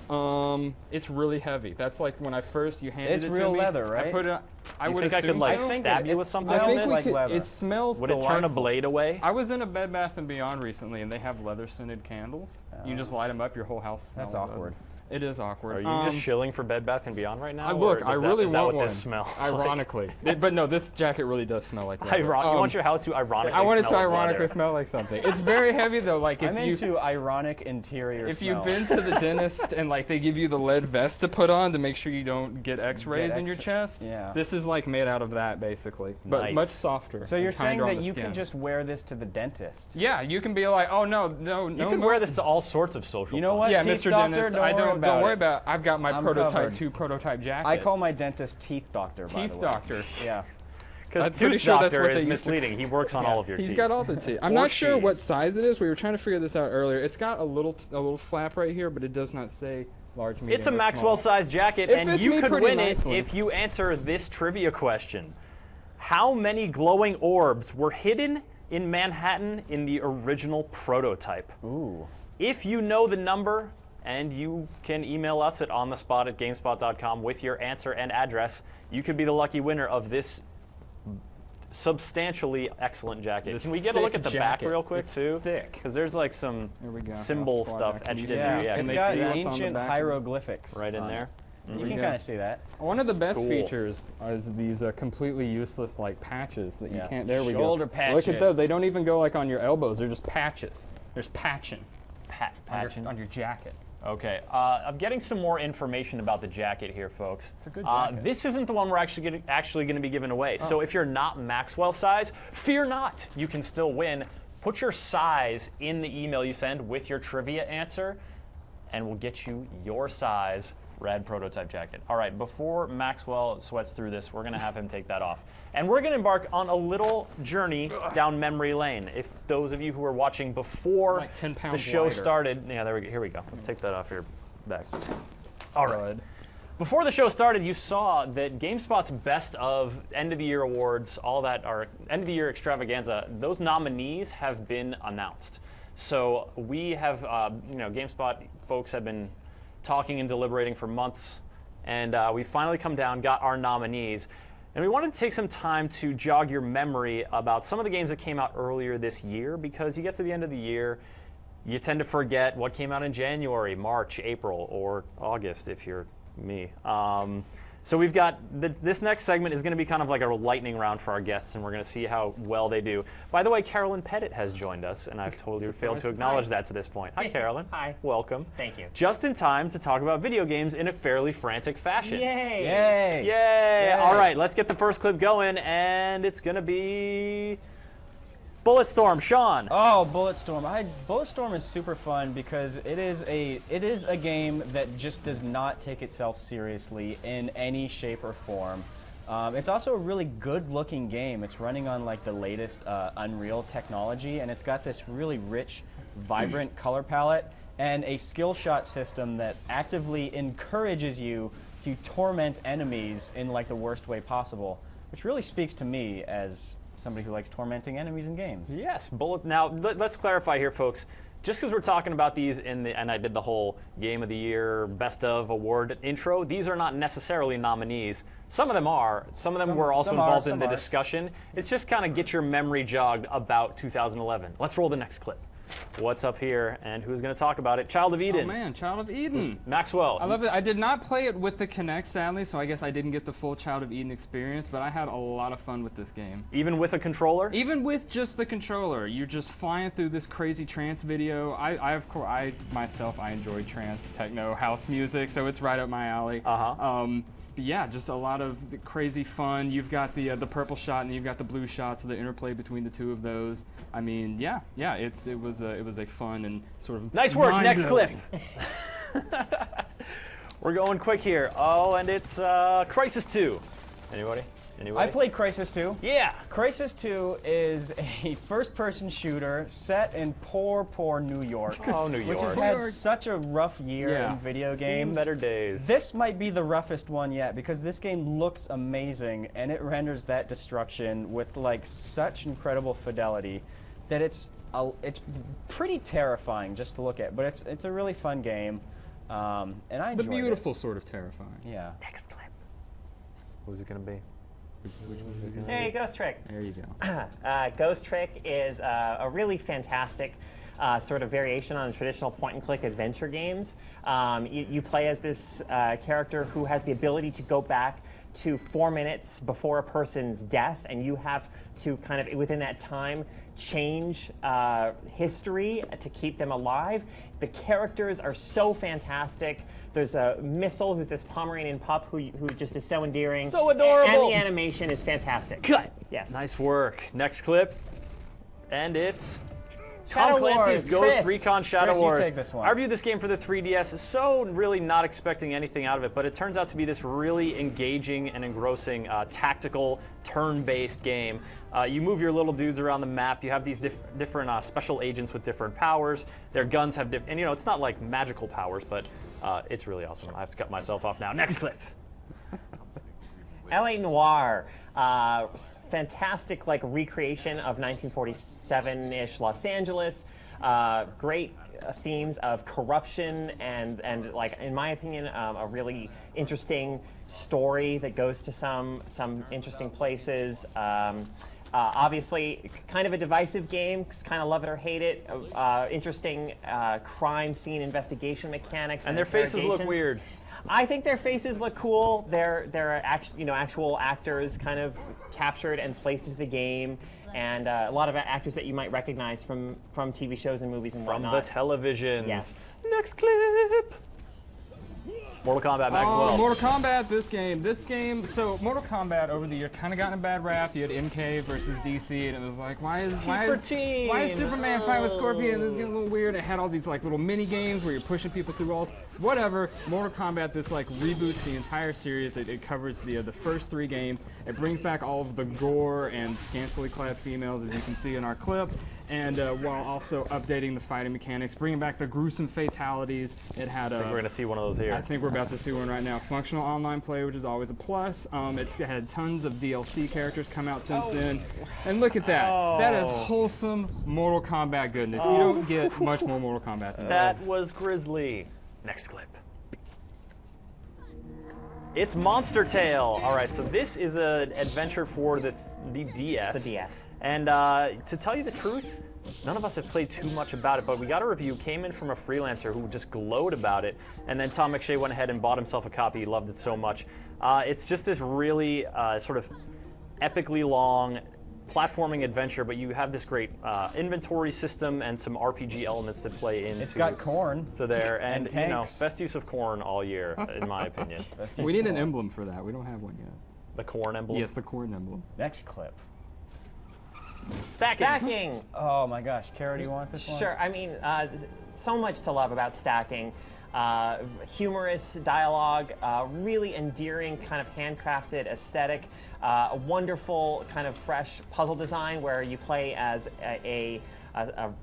It's really heavy. That's like when I first you handed It's it real to me. leather, right? I put it. I You would think I could assume like so. stab you with something I on think this? we like could, leather. it smells Would it delightful. turn a blade away? I was in a Bed Bath & Beyond recently, and they have leather scented candles. You just light them up, your whole house smells. That's awkward. It is awkward. Are you just shilling for Bed Bath & Beyond right now? Look, or I is really is that want what one. this smells Ironically, but no, this jacket really does smell like leather. you want your house to ironically I want it to smell of ironically leather. smell like something. It's very heavy though. Like if I'm you into ironic interior if smells. you've been to the dentist and like they give you the lead vest to put on to make sure you don't get X-rays in your chest, yeah. this is like made out of that basically, but Nice. much softer. So you're and saying kinder on that the you skin. can just wear this to the dentist? Yeah, you can be like, oh no, You can wear this to all sorts of social You know fun. what? Yeah, Teeth Mr. doctor, Dentist, don't worry about it. I've got my I'm Prototype covered. 2 prototype jacket. I call my dentist teeth doctor, by the Teeth way. doctor. Yeah. Because I'm pretty tooth sure that's doctor what is they used to- misleading. He works on all of your He's teeth. got all the teeth. I'm Or not sure she. what size it is. We were trying to figure this out earlier. It's got a little flap right here, but it does not say large, medium, It's a or Maxwell-sized jacket, It and fits you me could pretty win nicely. it if you answer this trivia question. How many glowing orbs were hidden in Manhattan in the original prototype? Ooh. If you know the number, and you can email us at onthespot@gamespot.com with your answer and address, you could be the lucky winner of this substantially excellent jacket. This Can we get a look thick at the back jacket. real quick It's too? thick. Because there's like some Here we go. symbol I'll squat stuff back. Can etched you in see there. it? Yeah, Can It's can they they got see see that? what's on the ancient back? hieroglyphics. Right in on there. it. You can kind of see that. One of the best Cool. features is these completely useless like patches that you Yeah. can't. There we go. Shoulder Look at patches. those. They don't even go like on your elbows. They're just patches. There's patching Patching. on your jacket. Okay, I'm getting some more information about the jacket here, folks. It's a good jacket. This isn't the one we're actually going to be giving away. So if you're not Maxwell size, fear not. You can still win. Put your size in the email you send with your trivia answer, and we'll get you your size red prototype jacket. All right, before Maxwell sweats through this, we're going to have him take that off. And we're going to embark on a little journey down memory lane. If those of you who were watching before Like 10 the pounds show lighter. started, yeah, there we go. Here we go. Let's take that off your back. All right. Good. Before the show started, you saw that GameSpot's best of end of the year awards, all that are end of the year extravaganza, those nominees have been announced. So we have, GameSpot folks have been talking and deliberating for months, and we finally come down, got our nominees. And we wanted to take some time to jog your memory about some of the games that came out earlier this year, because you get to the end of the year, you tend to forget what came out in January, March, April, or August if you're me. So we've got, this next segment is going to be kind of like a lightning round for our guests, and we're going to see how well they do. By the way, Carolyn Pettit has joined us, and I've totally failed to acknowledge that to this point. Hi, Carolyn. Hi. Welcome. Thank you. Just in time to talk about video games in a fairly frantic fashion. Yay! Yay! Yay! All right, let's get the first clip going, and it's going to be Bulletstorm. Sean. Oh, Bulletstorm! Bulletstorm is super fun because it is a game that just does not take itself seriously in any shape or form. It's also a really good-looking game. It's running on like the latest Unreal technology, and it's got this really rich, vibrant color palette and a skill shot system that actively encourages you to torment enemies in like the worst way possible, which really speaks to me as somebody who likes tormenting enemies in games. Yes, Now, let's clarify here, folks. Just because we're talking about these and I did the whole Game of the Year Best of Award intro, these are not necessarily nominees. Some of them are. Some of them were also involved in the discussion. It's just kind of get your memory jogged about 2011. Let's roll the next clip. What's up here, and who's going to talk about it? Child of Eden. Oh man, Child of Eden. Maxwell. I love it. I did not play it with the Kinect, sadly, so I guess I didn't get the full Child of Eden experience, but I had a lot of fun with this game. Even with a controller? Even with just the controller, you're just flying through this crazy trance video. I myself enjoy trance, techno, house music, so it's right up my alley. But yeah, just a lot of the crazy fun. You've got the purple shot and you've got the blue shot, so the interplay between the two of those. I mean, yeah, it was a fun and sort of nice work. Next clip. mind-blowing. We're going quick here. Oh, and it's Crisis 2. Anybody? I played Crisis 2. Yeah. Crisis 2 is a first-person shooter set in poor New York. Oh, New York. Which has had such a rough year in video games. Seen better days. This might be the roughest one yet because this game looks amazing and it renders that destruction with like such incredible fidelity that it's pretty terrifying just to look at. But it's a really fun game, and I enjoyed The beautiful sort of terrifying. it. Yeah. Next clip. Who's it going to be? Hey, Ghost Trick. There you go. Ghost Trick is a really fantastic sort of variation on the traditional point-and-click adventure games. You play as this character who has the ability to go back to 4 minutes before a person's death, and you have to kind of, within that time, change history to keep them alive. The characters are so fantastic. There's a Missile, who's this Pomeranian pup who just is so endearing. So adorable. And the animation is fantastic. Cut. Yes. Nice work. Next clip. And it's Shadow Tom Clancy's Wars. Ghost Chris. Recon Shadow Chris, you Wars. take this one. I reviewed this game for the 3DS, so really not expecting anything out of it, but it turns out to be this really engaging and engrossing tactical turn-based game. You move your little dudes around the map. You have these different special agents with different powers. Their guns have different, and it's not like magical powers, but it's really awesome. I have to cut myself off now. Next clip. L.A. Noire, fantastic like recreation of 1947-ish Los Angeles. Great themes of corruption and like, in my opinion, a really interesting story that goes to some interesting places. Obviously, kind of a divisive game, kind of love it or hate it. Interesting crime scene investigation mechanics. And their faces look interrogations. weird. I think their faces look cool. They're actual actors kind of captured and placed into the game, and a lot of actors that you might recognize from TV shows and movies and From whatnot. the televisions. Yes. Next clip. Mortal Kombat Maxwell. Oh, Mortal Kombat, this game. So Mortal Kombat over the year kind of gotten a bad rap. You had MK versus DC, and it was like, why is Superman fight with Scorpion? This is getting a little weird. It had all these like little mini games where you're pushing people through walls. Whatever. Mortal Kombat, this like reboots the entire series. It covers the first 3 games. It brings back all of the gore and scantily clad females, as you can see in our clip. And while also updating the fighting mechanics, bringing back the gruesome fatalities. It had I think we're gonna see one of those here. I think we're about to see one right now. Functional online play, which is always a plus. It's had tons of DLC characters come out since then. And look at that. That is wholesome Mortal Kombat goodness. You don't get much more Mortal Kombat than that. That was Grizzly. Next clip. It's Monster Tale. All right, so this is an adventure for the DS. The DS. And to tell you the truth, none of us have played too much about it, but we got a review. Came in from a freelancer who just glowed about it, and then Tom McShay went ahead and bought himself a copy. He loved it so much. It's just this really sort of epically long platforming adventure, but you have this great inventory system and some RPG elements that play into. It's got corn. So there, and you know, tanks. best use of corn all year, in my opinion. We need an emblem for that. We don't have one yet. The corn emblem. Yes, the corn emblem. Next clip. Stacking. Oh my gosh, Kara, do you want this one? Sure. I mean, so much to love about stacking. Humorous dialogue, really endearing kind of handcrafted aesthetic, a wonderful kind of fresh puzzle design where you play as a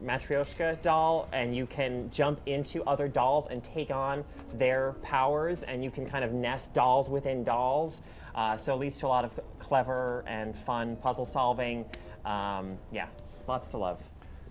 Matryoshka doll, and you can jump into other dolls and take on their powers, and you can kind of nest dolls within dolls. So it leads to a lot of clever and fun puzzle solving. Yeah, lots to love.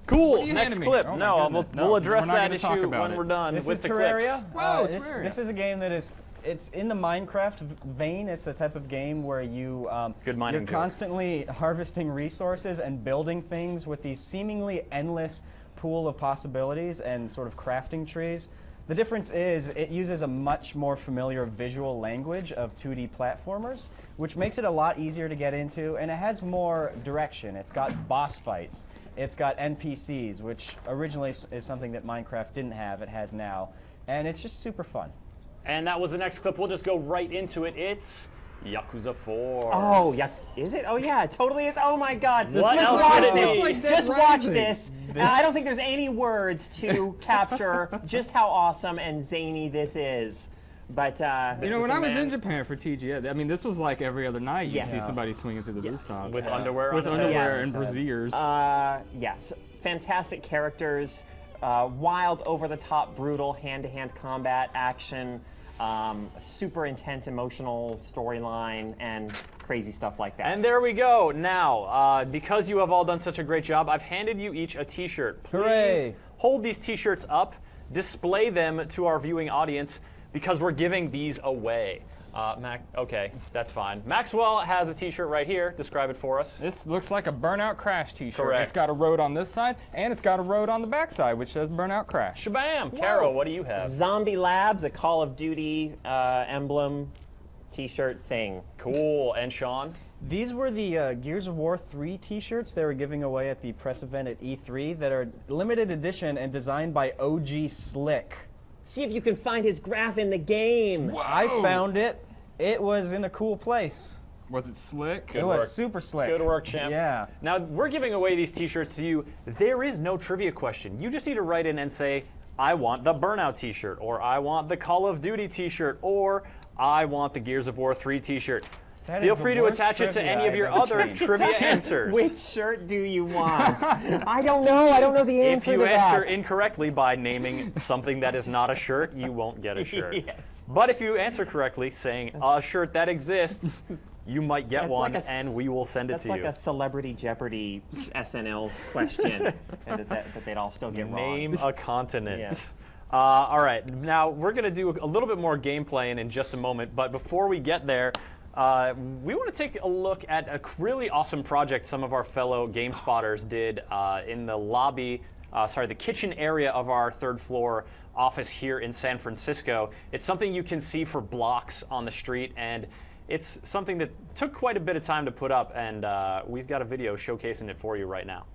Cool. Next clip. Oh, no, we'll address we're not that gonna talk issue about when it. we're done This with is the Terraria. clips. Wow, This is a game that it's in the Minecraft vein. It's a type of game where you Good mining you're joke. constantly harvesting resources and building things with these seemingly endless pool of possibilities and sort of crafting trees. The difference is it uses a much more familiar visual language of 2D platformers, which makes it a lot easier to get into, and it has more direction. It's got boss fights. It's got NPCs, which originally is something that Minecraft didn't have. It has now. And it's just super fun. And that was the next clip. We'll just go right into it. It's Yakuza 4. Oh, yeah. Is it? Oh, yeah, it totally is. Oh, my God. What Just else watch could it this. be? Just watch this. I don't think there's any words to capture just how awesome and zany this is. But You know, when I was in man. Japan for TGS, I mean, this was like every other night. You Yeah. see somebody swinging through the rooftops With underwear with on his underwear head. and brassieres. yes, fantastic characters, wild, over-the-top, brutal, hand-to-hand combat action, super intense emotional storyline, and crazy stuff like that. And there we go. Now, because you have all done such a great job, I've handed you each a t-shirt. Please Hooray. hold these t-shirts up, display them to our viewing audience, because we're giving these away. Okay, that's fine. Maxwell has a t-shirt right here. Describe it for us. This looks like a Burnout Crash t-shirt. Correct. It's got a road on this side, and it's got a road on the back side, which says Burnout Crash. Shabam! Carol, what do you have? Zombie Labs, a Call of Duty emblem t-shirt thing. Cool. And Sean? These were the Gears of War 3 t-shirts they were giving away at the press event at E3 that are limited edition and designed by OG Slick. See if you can find his graph in the game. I found it. It was in a cool place. Was it slick? It was super slick. Good work, champ. Yeah. Now, we're giving away these t-shirts to you. There is no trivia question. You just need to write in and say, I want the Burnout t-shirt, or I want the Call of Duty t-shirt, or I want the Gears of War 3 t-shirt. That Feel is the free to worst attach it to trivia any of your I've ever other seen. trivia answers. Which shirt do you want? I don't know. I don't know the If answer you to answer that. incorrectly by naming something that is not a shirt, you won't get a shirt. Yes. But if you answer correctly, saying a shirt that exists, you might get That's one, like a and we will send it That's to like you. a Celebrity Jeopardy SNL question that they'd all still get Name wrong. a continent. Yeah. All right, now we're going to do a little bit more gameplay in just a moment, but before we get there, we want to take a look at a really awesome project some of our fellow GameSpotters did in the lobby the kitchen area of our third floor office here in San Francisco. It's something you can see for blocks on the street, and it's something that took quite a bit of time to put up, and we've got a video showcasing it for you right now.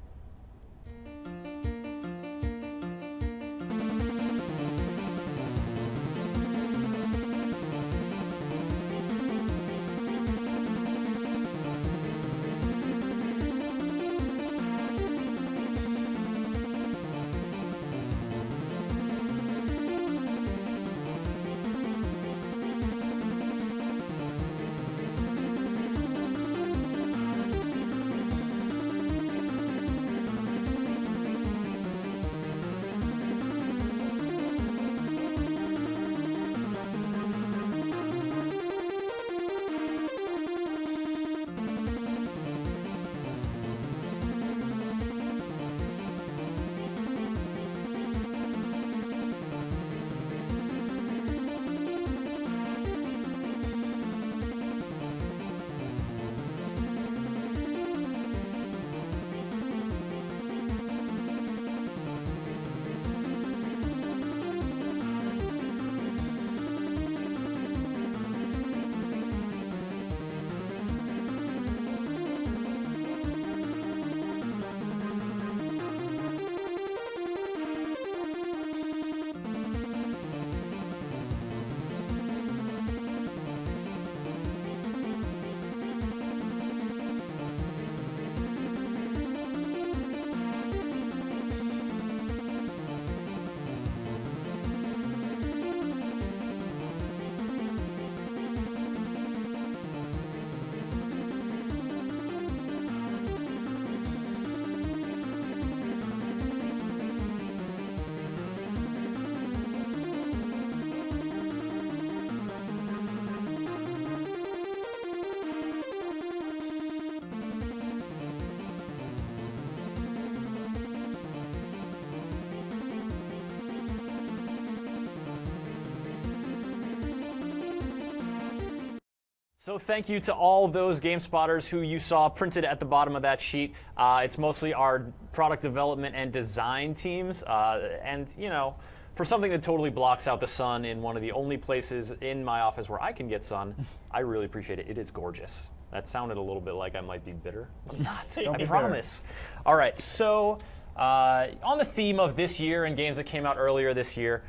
So thank you to all those GameSpotters who you saw printed at the bottom of that sheet. It's mostly our product development and design teams. And, you know, for something that totally blocks out the sun in one of the only places in my office where I can get sun, I really appreciate it. It is gorgeous. That sounded a little bit like I might be bitter. I'm not, I promise. All right, so on the theme of this year and games that came out earlier this year,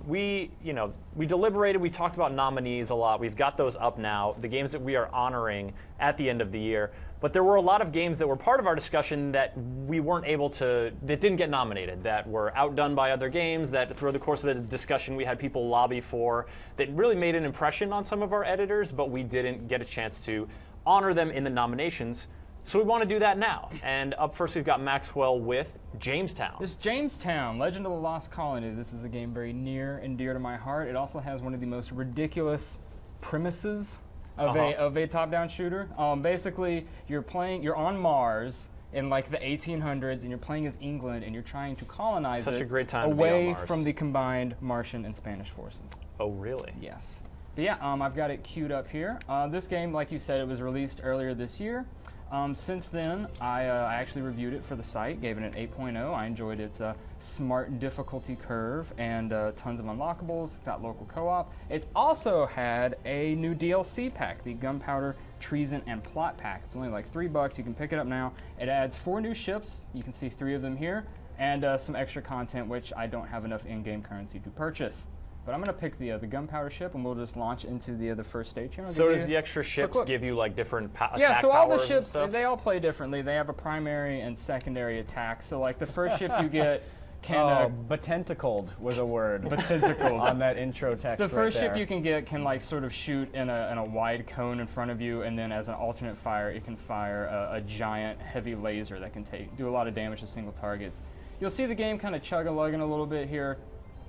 we deliberated, we talked about nominees a lot. We've got those up now, the games that we are honoring at the end of the year. But there were a lot of games that were part of our discussion that we weren't able to, that didn't get nominated, that were outdone by other games, that throughout the course of the discussion we had people lobby for, that really made an impression on some of our editors, but we didn't get a chance to honor them in the nominations. So we want to do that now. And up first, we've got Maxwell with Jamestown. This Jamestown, Legend of the Lost Colony. This is a game very near and dear to my heart. It also has one of the most ridiculous premises of a top-down shooter. Basically, you're on Mars in like the 1800s, and you're playing as England, and you're trying to colonize Such it a great time to be away on Mars. from the combined Martian and Spanish forces. Oh, really? Yes. But yeah, I've got it queued up here. This game, like you said, it was released earlier this year. Since then, I actually reviewed it for the site, gave it an 8.0. I enjoyed its smart difficulty curve and tons of unlockables. It's got local co-op. It's also had a new DLC pack, the Gunpowder, Treason, and Plot Pack. It's only like $3. You can pick it up now. It adds 4 new ships. You can see 3 of them here, and some extra content, which I don't have enough in-game currency to purchase. But I'm going to pick the Gunpowder ship, and we'll just launch into the first stage here. So does the extra ships give you like different attack Yeah, so all the powers ships, and stuff? they all play differently. They have a primary and secondary attack. So like the first ship you get can... Batentacled was a word. Batentacled. On that intro text The first right ship there. you can get can like sort of shoot in a wide cone in front of you, and then as an alternate fire, it can fire a giant heavy laser that can do a lot of damage to single targets. You'll see the game kind of chug-a-lugging a little bit here.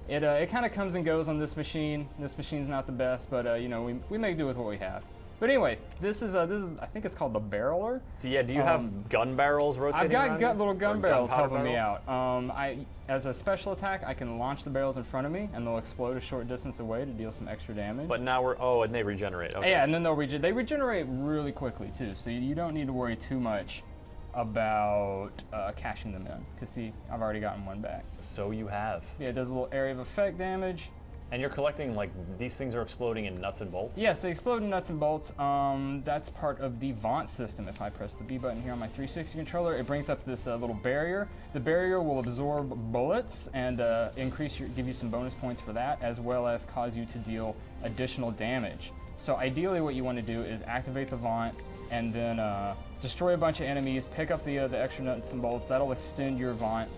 It kind of comes and goes on this machine. This machine's not the best, but you know, we make do with what we have. But anyway, this is I think it's called the Barreler. Do you have gun barrels rotating I've got around you? little gun Or barrels gunpowder helping me barrels? out. As a special attack, I can launch the barrels in front of me, and they'll explode a short distance away to deal some extra damage. But now and they regenerate. Okay. Yeah, and then they regenerate really quickly too, so you don't need to worry too much about cashing them in. Because see, I've already gotten one back. So you have. Yeah, it does a little area of effect damage. And you're collecting, like, these things are exploding in nuts and bolts? Yes, they explode in nuts and bolts. That's part of the Vaunt system. If I press the B button here on my 360 controller, it brings up this little barrier. The barrier will absorb bullets and give you some bonus points for that, as well as cause you to deal additional damage. So ideally what you want to do is activate the Vaunt and then destroy a bunch of enemies, pick up the extra nuts and bolts. That'll extend your Vaunt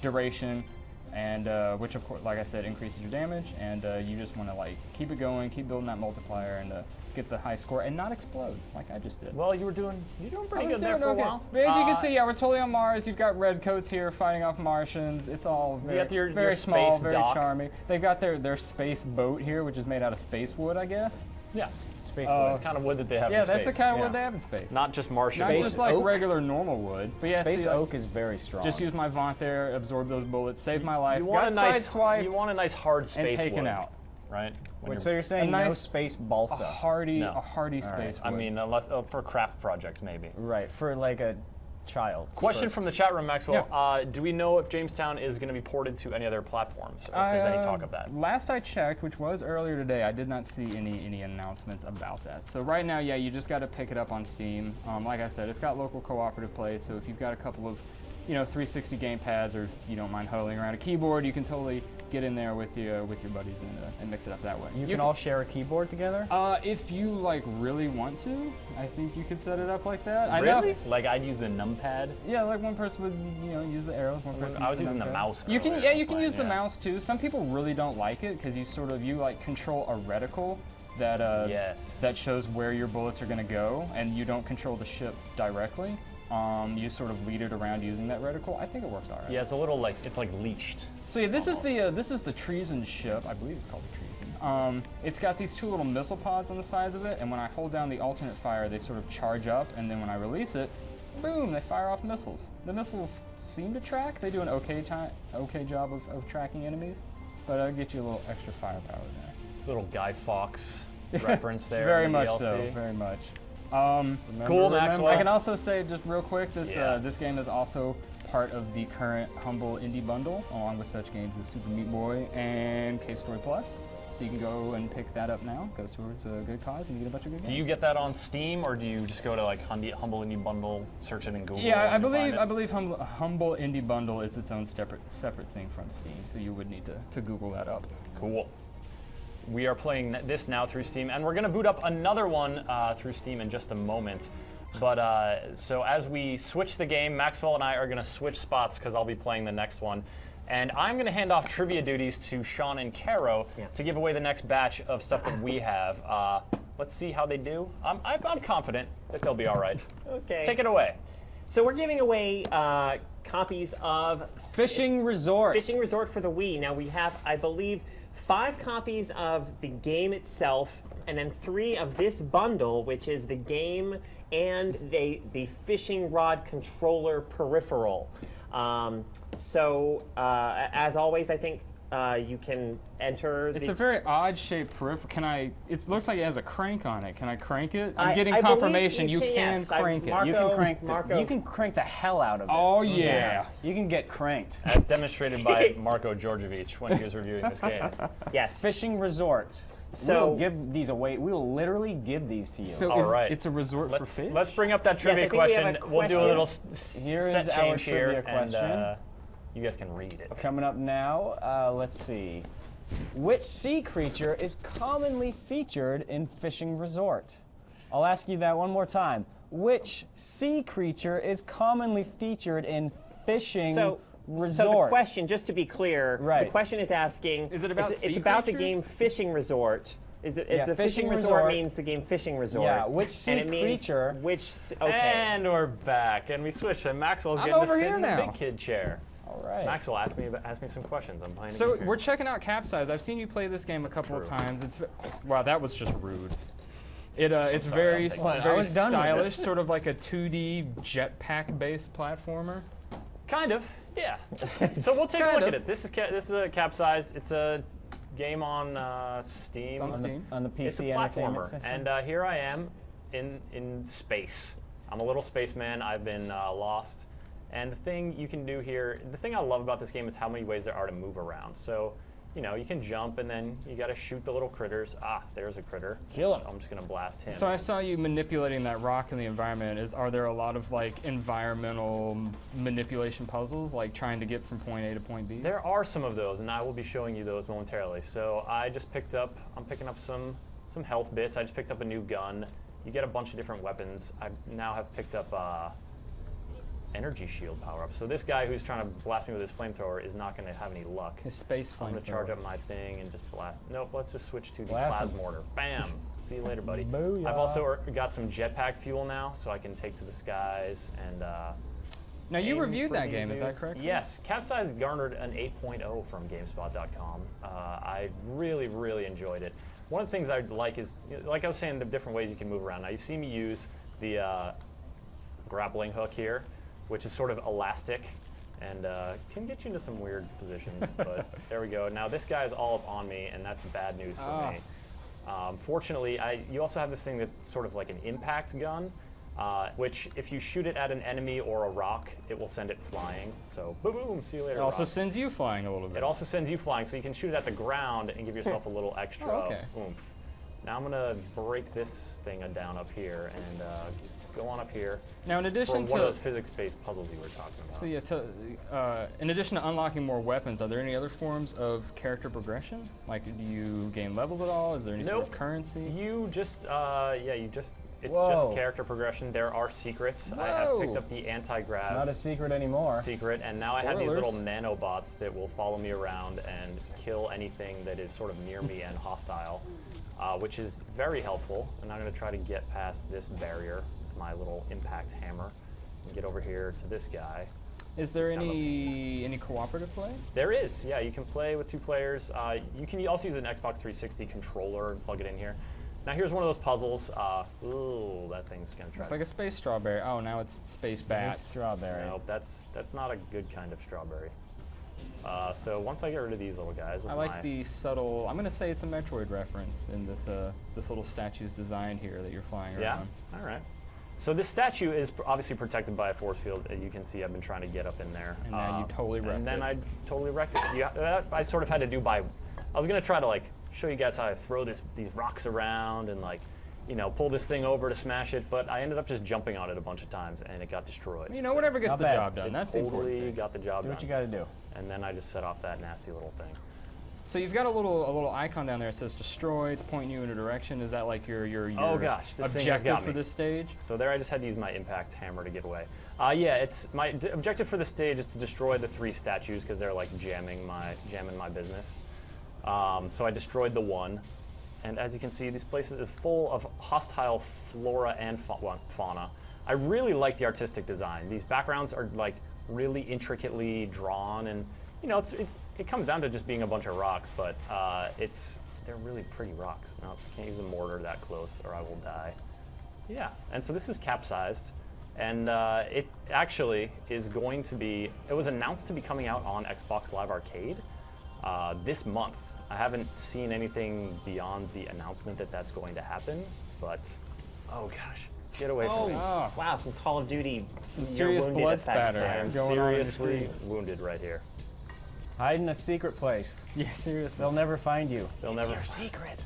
duration, and which of course, like I said, increases your damage, and you just want to like keep it going, keep building that multiplier, and get the high score and not explode like I just did. Well, you're doing pretty good there for a while. But as you can see, yeah, we're totally on Mars. You've got redcoats here fighting off Martians. It's all very, your very small, space very dock. charming. They've got their space boat here, which is made out of space wood, I guess. Yeah. Space wood. That's the kind of wood that they have Yeah, in space. that's the kind of wood they have in space. Not just Martian. Not wood. just like oak? regular normal wood. But yeah, Space see, oak is very strong. just use my Vaunt there, absorb those bullets, save my life. You want got a nice sideswiped You want a nice hard and space taken wood, out. right? When Wait, you're- so you're saying a no nice- space A balsa? hardy, No. a hardy space wood. I mean, unless for craft projects maybe. Right, for like a child. Question from the chat room, Maxwell. Yeah. Do we know if Jamestown is going to be ported to any other platforms, or if there's any talk of that? Last I checked, which was earlier today, I did not see any announcements about that. So right now, yeah, you just got to pick it up on Steam. Like I said, it's got local cooperative play, so if you've got a couple of 360 gamepads, or if you don't mind huddling around a keyboard, you can totally get in there with your buddies and mix it up that way. You can all share a keyboard together? If you like really want to, I think you could set it up like that. I Really? know. Like I'd use the numpad. Yeah, like one person would use the arrows. One person I was use using the numpad. mouse. You can earlier. you can use the Yeah. mouse too. Some people really don't like it because you like control a reticle that Yes. that shows where your bullets are going to go, and you don't control the ship directly. You sort of lead it around using that reticle. I think it works all right. Yeah, it's a little like it's like leashed. So yeah, this is the Treason ship. I believe it's called the Treason. It's got these two little missile pods on the sides of it, and when I hold down the alternate fire, they sort of charge up, and then when I release it, boom, they fire off missiles. The missiles seem to track. They do an okay job of tracking enemies, but I'll get you a little extra firepower there. Little Guy Fawkes reference there. Very in the much DLC. so. Very much. Cool, Maxwell. I can also say just real quick, this Yeah. this game is also part of the current Humble Indie Bundle, along with such games as Super Meat Boy and Cave Story Plus. So you can go and pick that up now. Goes towards a good cause, and you get a bunch of good games. Do you get that on Steam, or do you just go to like Humble Indie Bundle, search it in Google? Yeah, I and you'll find believe it? Humble Indie Bundle is its own separate thing from Steam, so you would need to Google that up. Cool. We are playing this now through Steam, and we're going to boot up another one through Steam in just a moment. But so as we switch the game, Maxwell and I are going to switch spots because I'll be playing the next one. And I'm going to hand off trivia duties to Sean and Caro to give away the next batch of stuff that we have. Let's see how they do. I'm confident that they'll be all right. Okay. Take it away. So we're giving away copies of Fishing Resort. Fishing Resort for the Wii. Now we have, I believe, 5 copies of the game itself, and then 3 of this bundle, which is the game and the fishing rod controller peripheral. As always, I think you can enter. It's a very odd shaped peripheral. It looks like it has a crank on it. Can I crank it? I'm getting I believe confirmation. You can yes. crank it. You can crank. Marco. You can crank the hell out of it. Oh yeah. Yes. You can get cranked. As demonstrated by Marco Georgievich when he was reviewing this game. Yes. Fishing Resort. So- we'll give these away. We will literally give these to you. So All right. it's a resort for fish. Let's bring up that trivia I think we have question. a We'll do a little Here set is our change here, trivia question. and you guys can read it. Coming up now, let's see. Which sea creature is commonly featured in Fishing Resort? I'll ask you that one more time. Which sea creature is commonly featured in Fishing Resort? So the question, just to be clear, Right. the question is asking. Is it about It's sea about the creatures? game Fishing Resort. Is it? Yeah, the Fishing Fishing Resort Resort. means the game Fishing Resort. Yeah, which and sea it means creature- Which? Okay. And we're back, and we switched. And Maxwell's I'm getting to over sit here in the now. big kid chair. All right. Maxwell, ask me some questions. I'm playing. a So game we're here. checking out Capsize. I've seen you play this game a couple of True. times. Wow, that was just rude. It's sorry, very I'll take it. I very was done with it. stylish, sort of like a 2D jetpack-based platformer. Kind of, yeah. So we'll take a Kind look of. at it. This is a Capsize. It's a game on Steam. It's on Steam. On the PC It's a Entertainment platformer, System. and here I am in space. I'm a little spaceman. I've been lost. And the thing you can do here, the thing I love about this game is how many ways there are to move around. So, you know, you can jump and then you got to shoot the little critters. Ah, there's a critter. Kill him. I'm just going to blast him. So I saw you manipulating that rock in the environment. Are there a lot of like environmental manipulation puzzles, like trying to get from point A to point B? There are some of those, and I will be showing you those momentarily. So I'm picking up some health bits. I just picked up a new gun. You get a bunch of different weapons. I now have picked up energy shield power-up. So this guy who's trying to blast me with his flamethrower is not going to have any luck. His space flamethrower. I'm going to charge up my thing and just blast. Nope, let's just switch to the Blast him. plasmortar. Bam! See you later, buddy. Booyah. I've also got some jetpack fuel now, so I can take to the skies and Now you aim reviewed for that these game, is that dudes. correct? Yes, Capsize garnered an 8.0 from GameSpot.com. I really, really enjoyed it. One of the things I like is, like I was saying, the different ways you can move around. Now you've seen me use the grappling hook here, which is sort of elastic and can get you into some weird positions, but there we go. Now this guy is all up on me, and that's bad news for me. Fortunately, you also have this thing that's sort of like an impact gun, which if you shoot it at an enemy or a rock, it will send it flying. So boom, boom, see you later. It also rock. sends you flying a little bit. It also sends you flying, so you can shoot it at the ground and give yourself a little extra oomph. Now I'm gonna break this thing down up here and go on up here. Now in addition for one of those physics-based puzzles you were talking about. So yeah, in addition to unlocking more weapons, are there any other forms of character progression? Like, do you gain levels at all? Is there any sort of currency? You just, it's Whoa. just character progression. There are secrets. I have picked up the anti-grav It's not a secret anymore. and now I have these little Spoilers. nanobots that will follow me around and kill anything that is sort of near me and hostile, which is very helpful. And I'm going to try to get past this barrier with my little impact hammer and get over here to this guy. Is there any cooperative play? There is, yeah. You can play with 2 players. You can also use an Xbox 360 controller and plug it in here. Now here's one of those puzzles. Ooh, that thing's gonna try. It's like a space strawberry. Oh, now it's space bats. Strawberry. Nope, that's not a good kind of strawberry. So once I get rid of these little guys, with I like the subtle. I'm gonna say it's a Metroid reference in this this little statue's design here that you're flying around. Yeah. All right. So this statue is obviously protected by a force field. As you can see, I've been trying to get up in there. And now you totally wrecked And then it. I totally wrecked it. Yeah, I sort of had to do by. I was gonna try to like show you guys how I throw these rocks around and like, you know, pull this thing over to smash it, but I ended up just jumping on it a bunch of times and it got destroyed. You know, whatever gets Not the bad. job done. It That's the important totally thing. got the job Do done. what you gotta do. And then I just set off that nasty little thing. So you've got a little icon down there that says destroy. It's pointing you in a direction. Is that like your Oh gosh, this thing has objective got for me. this stage? So there I just had to use my impact hammer to get away. Yeah, it's my objective for the stage is to destroy the 3 statues because they're like jamming my business. So I destroyed the one, and as you can see, these places are full of hostile flora and fauna. I really like the artistic design. These backgrounds are like really intricately drawn, and you know, it comes down to just being a bunch of rocks, but they're really pretty rocks. No, I can't use a mortar that close or I will die. Yeah, and so this is capsized, and it actually is going to be, it was announced to be coming out on Xbox Live Arcade this month. I haven't seen anything beyond the announcement that that's going to happen, but oh gosh, get away from me. Oh, Wow, some Call of Duty, some serious wounded blood effects spatter there. I'm going on in the seriously screen. wounded right here. Hide in a secret place. Yeah, seriously. They'll never find you. They'll never. Your secret.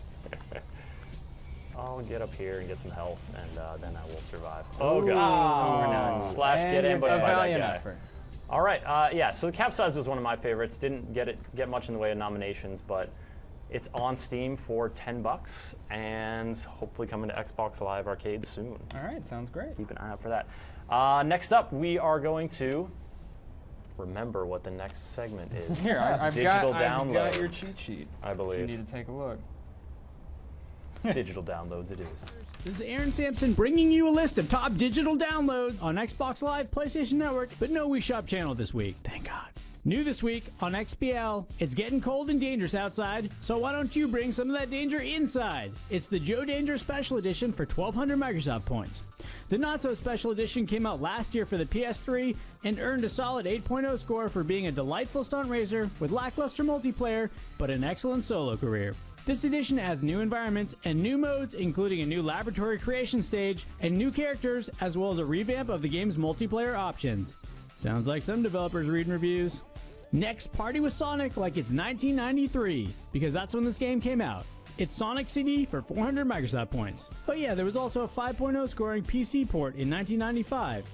I'll get up here and get some health, and then I will survive. Oh god! Oh, Slash and get you're ambushed A by that valiant guy. effort. All right, yeah. So the Capsize was one of my favorites. Didn't get much in the way of nominations, but it's on Steam for $10, and hopefully coming to Xbox Live Arcade soon. All right, sounds great. Keep an eye out for that. Next up, we are going to remember what the next segment is. Here, I've Digital got your downloads, cheat sheet. I If you believe. need to take a look. Digital downloads it is. This is Aaron Sampson bringing you a list of top digital downloads on Xbox Live, PlayStation Network, but no Wii Shop channel this week. Thank God. New this week on XBL, it's getting cold and dangerous outside, so why don't you bring some of that danger inside? It's the Joe Danger Special Edition for 1,200 Microsoft points. The Not So Special Edition came out last year for the PS3 and earned a solid 8.0 score for being a delightful stunt racer with lackluster multiplayer, but an excellent solo career. This edition adds new environments and new modes, including a new laboratory creation stage and new characters, as well as a revamp of the game's multiplayer options. Sounds like some developers reading reviews. Next, party with Sonic like it's 1993, because that's when this game came out. It's Sonic CD for 400 Microsoft points. Oh yeah, there was also a 5.0 scoring PC port in 1995.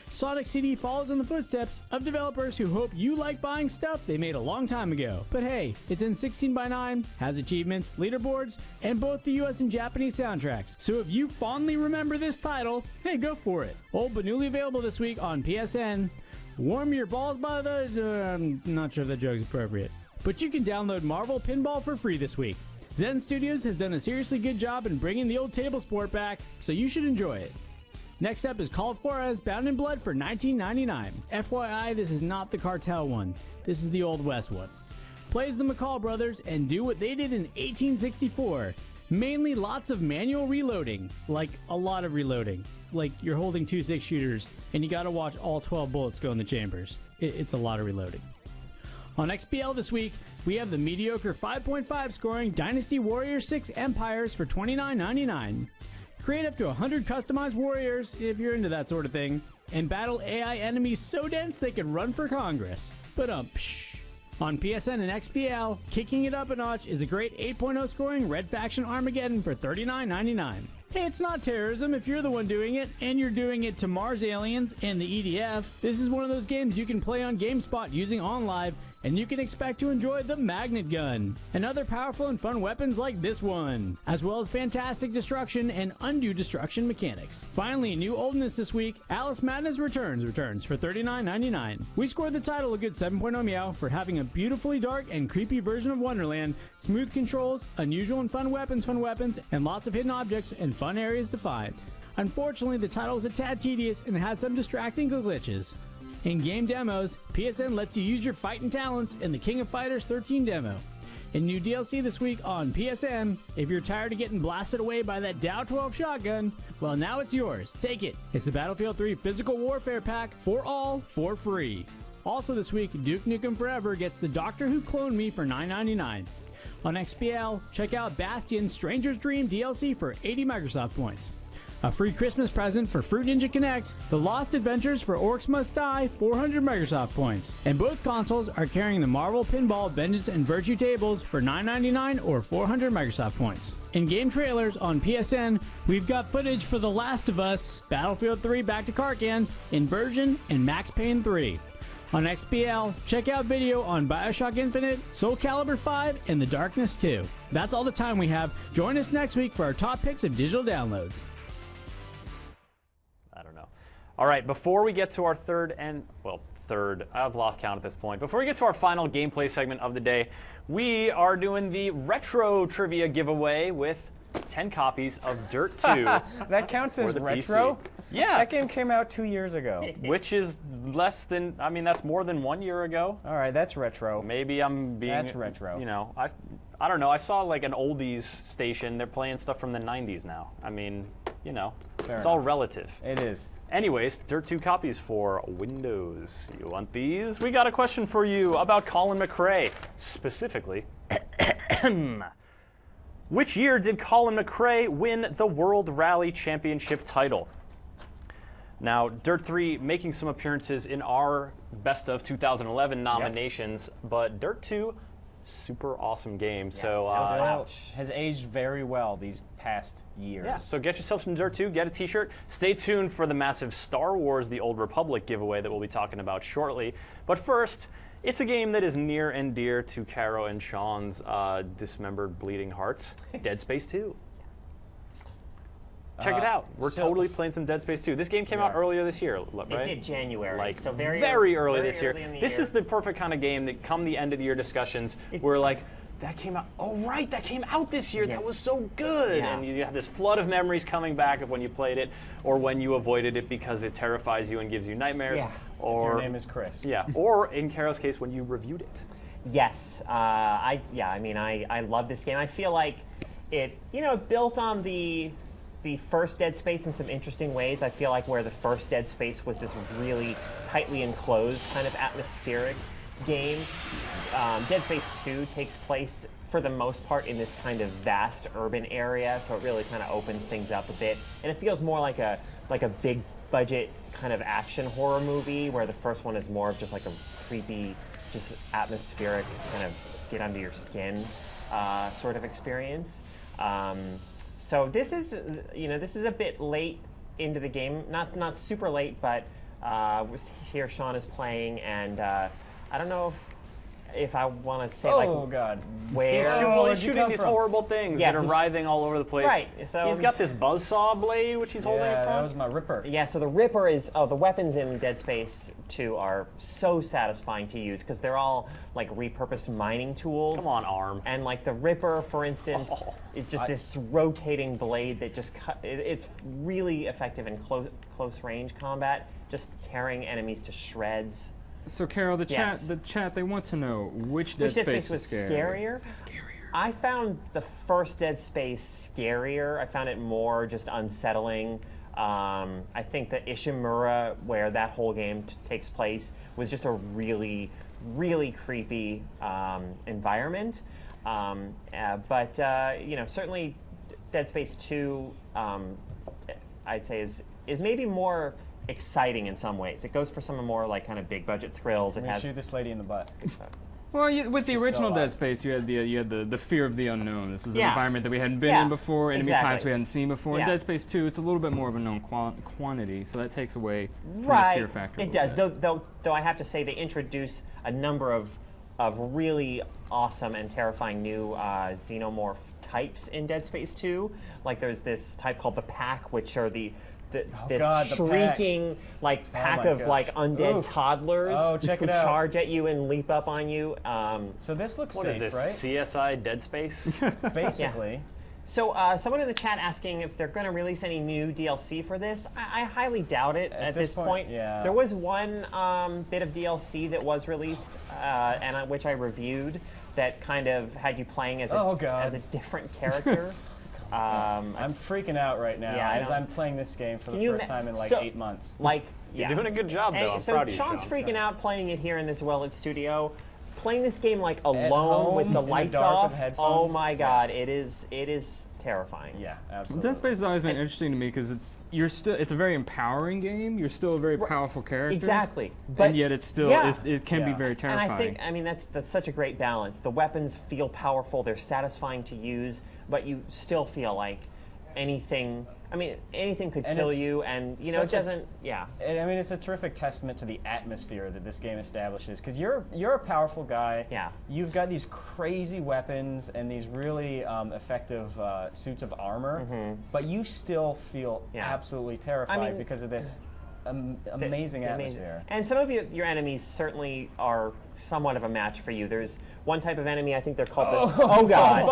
Sonic CD follows in the footsteps of developers who hope you like buying stuff they made a long time ago. But hey, it's in 16:9, has achievements, leaderboards, and both the US and Japanese soundtracks. So if you fondly remember this title, hey, go for it. Old but newly available this week on PSN. Warm your balls by the... I'm not sure if that joke's appropriate. But you can download Marvel Pinball for free this week. Zen Studios has done a seriously good job in bringing the old table sport back, so you should enjoy it. Next up is Call of Juarez Bound in Blood for $19.99. FYI, this is not the cartel one. This is the Old West one. Play as the McCall brothers and do what they did in 1864. Mainly lots of manual reloading. Like, a lot of reloading. Like, you're holding 2 6-shooters and you gotta watch all 12 bullets go in the chambers. It's a lot of reloading. On XBL this week, we have the mediocre 5.5 scoring Dynasty Warriors 6 Empires for $29.99. Create up to 100 customized warriors, if you're into that sort of thing, and battle AI enemies so dense they can run for Congress. But psh. On PSN and XBL, kicking it up a notch is a great 8.0 scoring Red Faction Armageddon for $39.99. Hey, it's not terrorism if you're the one doing it, and you're doing it to Mars aliens and the EDF. This is one of those games you can play on GameSpot using OnLive, and you can expect to enjoy the Magnet Gun and other powerful and fun weapons like this one, as well as fantastic destruction and undue destruction mechanics. Finally, new oldness this week, Alice Madness returns for $39.99. We scored the title a good 7.0 meow for having a beautifully dark and creepy version of Wonderland, smooth controls, unusual and fun weapons, and lots of hidden objects and fun areas to find. Unfortunately, the title was a tad tedious and had some distracting glitches. In game demos, PSN lets you use your fighting talents in the King of Fighters 13 demo. In new DLC this week on PSN, if you're tired of getting blasted away by that Dow 12 shotgun, well, now it's yours. Take it. It's the Battlefield 3 Physical Warfare Pack for all for free. Also this week, Duke Nukem Forever gets the Doctor Who Cloned Me for $9.99. On XBL, check out Bastion Stranger's Dream DLC for 80 Microsoft points. A free Christmas present for Fruit Ninja Connect, The Lost Adventures for Orcs Must Die, 400 Microsoft points. And both consoles are carrying the Marvel Pinball Vengeance and Virtue tables for $9.99 or 400 Microsoft points. In game trailers on PSN, we've got footage for The Last of Us, Battlefield 3 Back to Karkan, Inversion, and Max Payne 3. On XBL, check out video on Bioshock Infinite, Soul Calibur 5, and The Darkness 2. That's all the time we have. Join us next week for our top picks of digital downloads. All right, before we get to our third, I've lost count at this point. Before we get to our final gameplay segment of the day, we are doing the retro trivia giveaway with 10 copies of Dirt 2. That counts as retro? PC. Yeah. That game came out 2 years ago. Which is less than, that's more than 1 year ago. All right, that's retro. Maybe I'm being... That's retro. I don't know. I saw like an oldies station. They're playing stuff from the 90s now. It's all relative. It is. Anyways, Dirt 2 copies for Windows. You want these? We got a question for you about Colin McRae. Specifically, which year did Colin McRae win the World Rally Championship title? Now, Dirt 3 making some appearances in our Best of 2011 nominations, but Dirt 2, super awesome game. Yes. So has aged very well these past years. Yeah, so get yourself some Dirt 2, get a t-shirt. Stay tuned for the massive Star Wars The Old Republic giveaway that we'll be talking about shortly. But first, it's a game that is near and dear to Caro and Sean's dismembered bleeding hearts, Dead Space 2. Check it out. We're totally playing some Dead Space 2. This game came out earlier this year, right? It did January, like so very early this year. This is the perfect kind of game that come the end of the year discussions, we're like, that came out, oh right, that came out this year, that was so good. Yeah. And you have this flood of memories coming back of when you played it, or when you avoided it because it terrifies you and gives you nightmares. Yeah. Or, if your name is Chris. Yeah, or in Caro's case, when you reviewed it. Yes, I love this game. I feel like it, built on the first Dead Space in some interesting ways. I feel like where the first Dead Space was this really tightly enclosed kind of atmospheric game, Dead Space 2 takes place for the most part in this kind of vast urban area, so it really kind of opens things up a bit, and it feels more like a big budget kind of action horror movie, where the first one is more of just like a creepy, just atmospheric kind of get under your skin sort of experience. So this is a bit late into the game, not super late, but here Sean is playing, and I don't know if I want to say God. where. He's shooting these horrible things that are writhing all over the place. Right. So he's got this buzzsaw blade, which he's holding in Yeah, front. that was my Ripper. Yeah, so the Ripper is, the weapons in Dead Space 2 are so satisfying to use because they're all like repurposed mining tools. Come on, ARM. And like the Ripper, for instance, is just this rotating blade that just it's really effective in close range combat, just tearing enemies to shreds. So Carol, the Yes. chat, they want to know which Dead Space was scarier. I found the first Dead Space scarier. I found it more just unsettling. I think that Ishimura, where that whole game takes place, was just a really, really creepy environment. But certainly Dead Space 2, I'd say is maybe more exciting in some ways. It goes for some more like kind of big budget thrills. It has Shoot this lady in the butt. Well, with the original alive. Dead Space, you had the fear of the unknown. This was an Yeah. environment that we hadn't been Yeah, in before, enemy exactly. types we hadn't seen before. Yeah. In Dead Space 2, it's a little bit more of a known quantity, so that takes away from the right. fear factor. a It little does. bit. Though I have to say they introduce a number of really awesome and terrifying new xenomorph types in Dead Space 2. Like there's this type called the Pack, which are this God, the shrieking pack my of God. like undead Oof. toddlers Oh, check who it out. charge at you and leap up on you. So this looks What safe, is this, right? CSI Dead Space? Basically. So someone in the chat asking if they're going to release any new DLC for this. I highly doubt it at this point. yeah. There was one bit of DLC that was released, which I reviewed, that kind of had you playing as a different character. I'm freaking out right now Yeah, I as know. I'm playing this game for the Can you first ma- time in like so- 8 months. You're doing a good job, though. And I'm so proud of you, Sean's Sean. freaking out playing it here in this well-lit studio. Playing this game like alone home, with the in the lights dark with off. headphones. Oh my God, it is terrifying. Yeah, Well, absolutely. Dead Space has always been interesting to me because it's a very empowering game. You're still a very powerful character. Exactly. And yet it's still Yeah. it can be Yeah. very And terrifying. I think that's such a great balance. The weapons feel powerful, they're satisfying to use, but you still feel like anything could And kill it's you, and it such a- doesn't. Yeah. And, I mean, it's a terrific testament to the atmosphere that this game establishes. Because you're a powerful guy. Yeah. You've got these crazy weapons and these really effective suits of armor, but you still feel Yeah. absolutely terrified I mean, because of this amazing atmosphere. And some of your enemies certainly are somewhat of a match for you. There's one type of enemy, I think they're called oh God.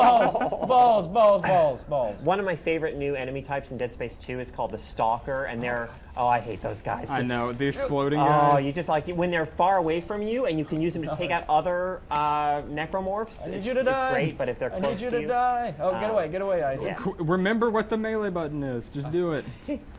balls. One of my favorite new enemy types in Dead Space 2 is called the Stalker, and I hate those guys. I know, the exploding Oh, guys. you just when they're far away from you and you can use them to take out other necromorphs. I need you to die. It's great, but if they're close I need you to to die. Oh, get away, Isaac. Yeah. Remember what the melee button is. Just do it.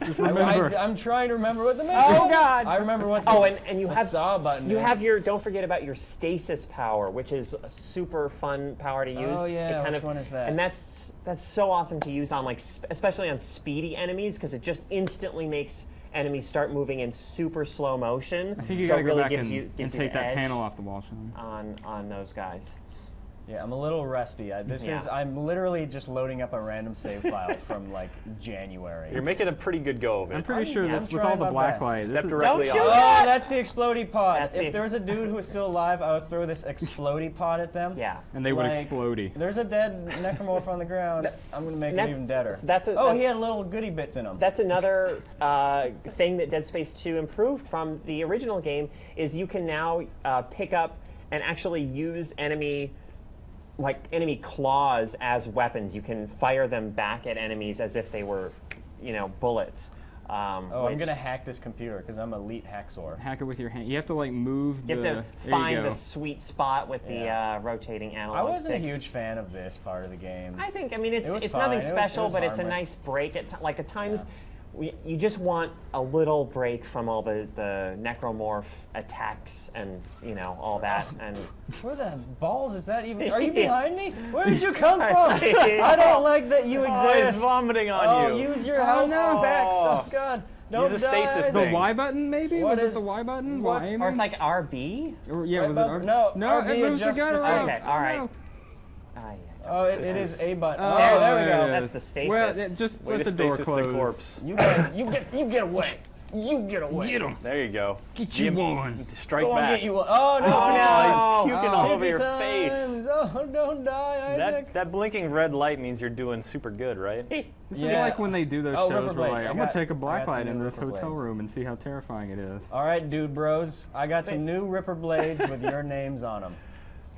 Just remember. I'm trying to remember what the Oh God! I remember what. And you have saw button. You is. have don't forget about your stasis power, which is a super fun power to use. Oh, yeah, It kind which one is that? And that's so awesome to use on especially on speedy enemies, because it just instantly makes enemies start moving in super slow motion. I think you so gotta it really go back gives and you take the that edge panel off the wall, Sean. on those guys. Yeah, I'm a little rusty. I'm literally just loading up a random save file from like January. You're making a pretty good go of it. I'm pretty sure I'm this, with all trying the my black best. light, Step this is- directly Don't on shoot it. it! Oh, that's the explodey pod. That's If there was a dude who was still alive, I would throw this explodey pod at them. Yeah. and they would Like, explodey. There's a dead necromorph on the ground. I'm gonna make it even deader. So that's he had little goody bits in him. That's another thing that Dead Space 2 improved from the original game, is you can now pick up and actually use enemy claws as weapons. You can fire them back at enemies as if they were, bullets. I'm gonna hack this computer because I'm elite hacksaw. Hack it with your hand. You have to move You have to there you find go. the sweet spot with the rotating I analog wasn't sticks. a huge fan of this part of the game. I think, it's It was nothing fine. It was special, but it's a harmless. nice break. At times, you just want a little break from all the necromorph attacks and all that. And where the balls is that even? Are you behind me? Where did you come from? I don't like that you exist. Oh, he's vomiting on you. Use your health packs. Oh God. Don't Use a stasis The thing. Y button, maybe? What Was is- it the Y button? what's- Y or it's like RB. Or, yeah, was it button? No, No, RB it moves the adjusts gun the around. thing. Okay, all right. No. Yeah. Oh, it is A button. Oh, Oh, there we there go. it That's is. the stasis. Well, just Way let to the door stasis close. the corpse. You guys, you get away. You get away. Get him. There you go. Get you one. Strike Go on, back. get you one. Oh no! Oh, he's puking all over Hippie your times. face. Oh, don't die, Isaac. That blinking red light means you're doing super good, right? This is Yeah. like when they do those Oh, shows ripper where blades. like, I I'm going got- to take a I black got light some in new this ripper hotel blades. room and see how terrifying it is. All right, dude bros. I got some new ripper blades with your names on them.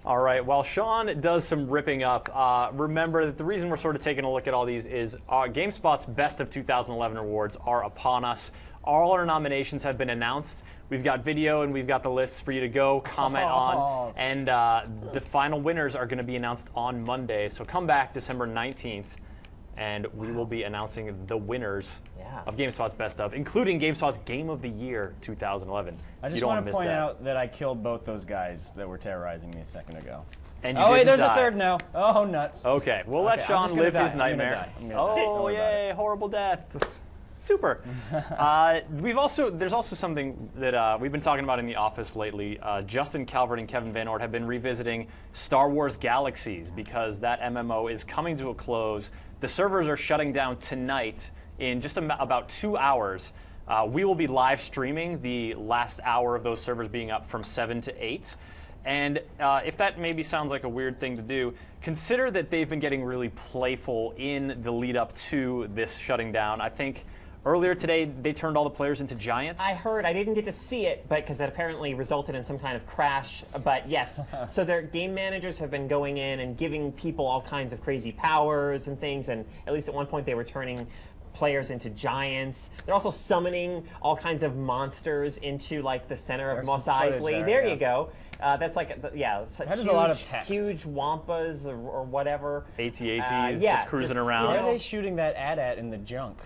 All right, while Sean does some ripping up, remember that the reason we're sort of taking a look at all these is GameSpot's Best of 2011 awards are upon us. All our nominations have been announced. We've got video and we've got the lists for you to go comment on. And the final winners are going to be announced on Monday. So come back December 19th and we will be announcing the winners of GameSpot's Best of, including GameSpot's Game of the Year 2011. I just want to point out that I killed both those guys that were terrorizing me a second ago. And you Oh wait, didn't there's die. a third now. Oh nuts. Okay, we'll let Okay, I'm Sean just gonna live die. his I'm gonna nightmare. die. I'm gonna die. Don't Oh worry about yay, horrible death. Super. There's also something that we've been talking about in the office lately. Justin Calvert and Kevin Van Ort have been revisiting Star Wars Galaxies because that MMO is coming to a close. The servers are shutting down tonight in just about 2 hours. We will be live streaming the last hour of those servers being up from 7 to 8. And if that maybe sounds like a weird thing to do, consider that they've been getting really playful in the lead up to this shutting down. I think earlier today they turned all the players into giants. I heard. I didn't get to see it, but because it apparently resulted in some kind of crash. But yes, so their game managers have been going in and giving people all kinds of crazy powers and things. And at least at one point they were turning players into giants. They're also summoning all kinds of monsters into like the center of There's Mos some footage Eisley. there, There yeah. you go. That's like That is a lot of text. huge wampas or whatever. AT-ATs yeah, just cruising just, around. Where are they shooting that ad at in the junk?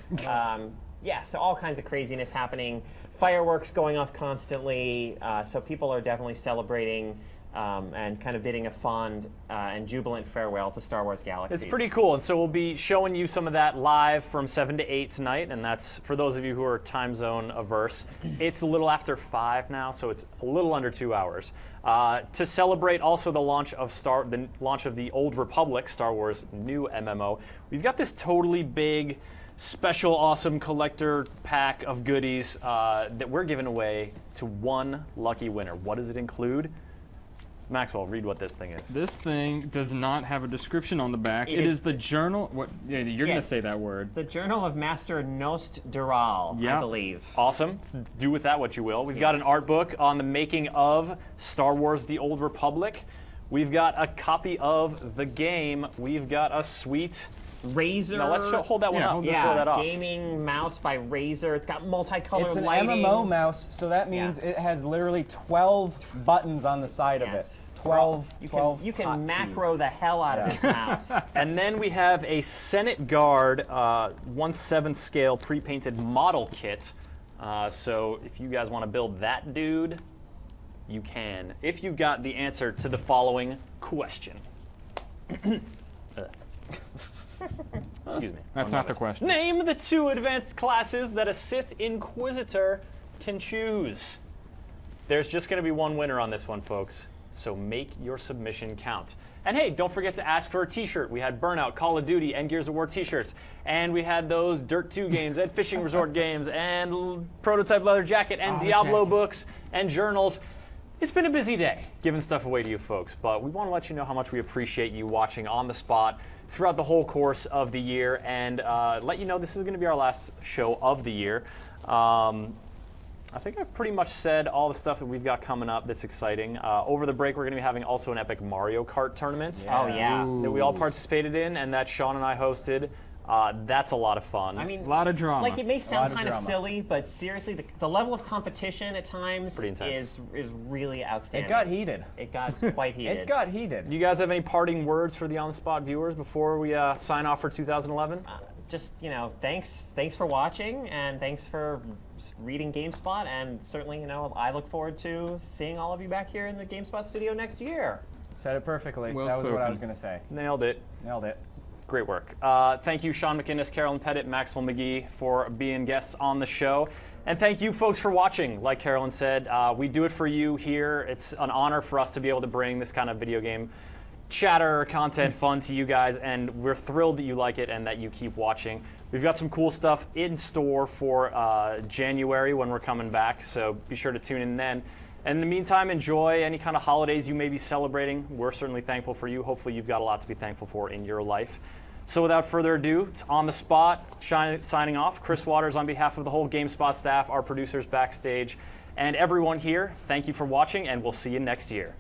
Yeah, so all kinds of craziness happening. Fireworks going off constantly. So people are definitely celebrating and kind of bidding a fond and jubilant farewell to Star Wars Galaxies. It's pretty cool, and so we'll be showing you some of that live from 7 to 8 tonight, and that's for those of you who are time zone averse. It's a little after 5 now, so it's a little under 2 hours. To celebrate also the launch of the Old Republic, Star Wars new MMO, we've got this totally big, special, awesome collector pack of goodies that we're giving away to one lucky winner. What does it include? Maxwell, read what this thing is. This thing does not have a description on the back. It is the journal. What? Yeah, you're gonna say that word. The Journal of Master Nost Dural, I believe. Awesome. Do with that what you will. We've got an art book on the making of Star Wars The Old Republic. We've got a copy of the game. We've got a sweet Razer. Now let's hold that one up. Yeah, show that off. gaming mouse by Razer. It's got multicolored It's an lighting. MMO mouse, so that means it has literally 12 buttons on the side of it. 12, You 12 can hotkeys. macro the hell out of this mouse. And then we have a Senate Guard 1/7 scale pre-painted model kit. So if you guys want to build that dude, you can. If you got the answer to the following question. Excuse me. That's not the question. Name the 2 advanced classes that a Sith Inquisitor can choose. There's just going to be one winner on this one, folks. So make your submission count. And hey, don't forget to ask for a t-shirt. We had Burnout, Call of Duty, and Gears of War t-shirts. And we had those Dirt 2 games, and Fishing Resort games, and Prototype Leather Jacket, and Diablo books, and journals. It's been a busy day giving stuff away to you folks, but we want to let you know how much we appreciate you watching on the spot throughout the whole course of the year, and let you know this is going to be our last show of the year. I think I've pretty much said all the stuff that we've got coming up that's exciting. Over the break, we're going to be having also an epic Mario Kart tournament. Oh, yeah. That we all participated in, and that Sean and I hosted. That's a lot of fun. I mean, A lot of drama. like it may sound of kind of drama. silly, but seriously, the level of competition at times pretty intense. is really outstanding. It got heated. It got quite heated. It got heated. Do you guys have any parting words for the on-the-spot viewers before we sign off for 2011? just, thanks for watching, and thanks for reading GameSpot, and certainly, I look forward to seeing all of you back here in the GameSpot studio next year. Said it perfectly. Well that was what I spoken. was going to say. Nailed it. Nailed it. Great work. Thank you, Sean McInnes, Carolyn Pettit, Maxwell McGee, for being guests on the show. And thank you, folks, for watching. Like Carolyn said, we do it for you here. It's an honor for us to be able to bring this kind of video game chatter, content, fun to you guys, and we're thrilled that you like it and that you keep watching. We've got some cool stuff in store for January when we're coming back, so be sure to tune in then. And in the meantime, enjoy any kind of holidays you may be celebrating. We're certainly thankful for you. Hopefully you've got a lot to be thankful for in your life. So without further ado, it's On the Spot, signing off. Chris Waters on behalf of the whole GameSpot staff, our producers backstage, and everyone here, thank you for watching, and we'll see you next year.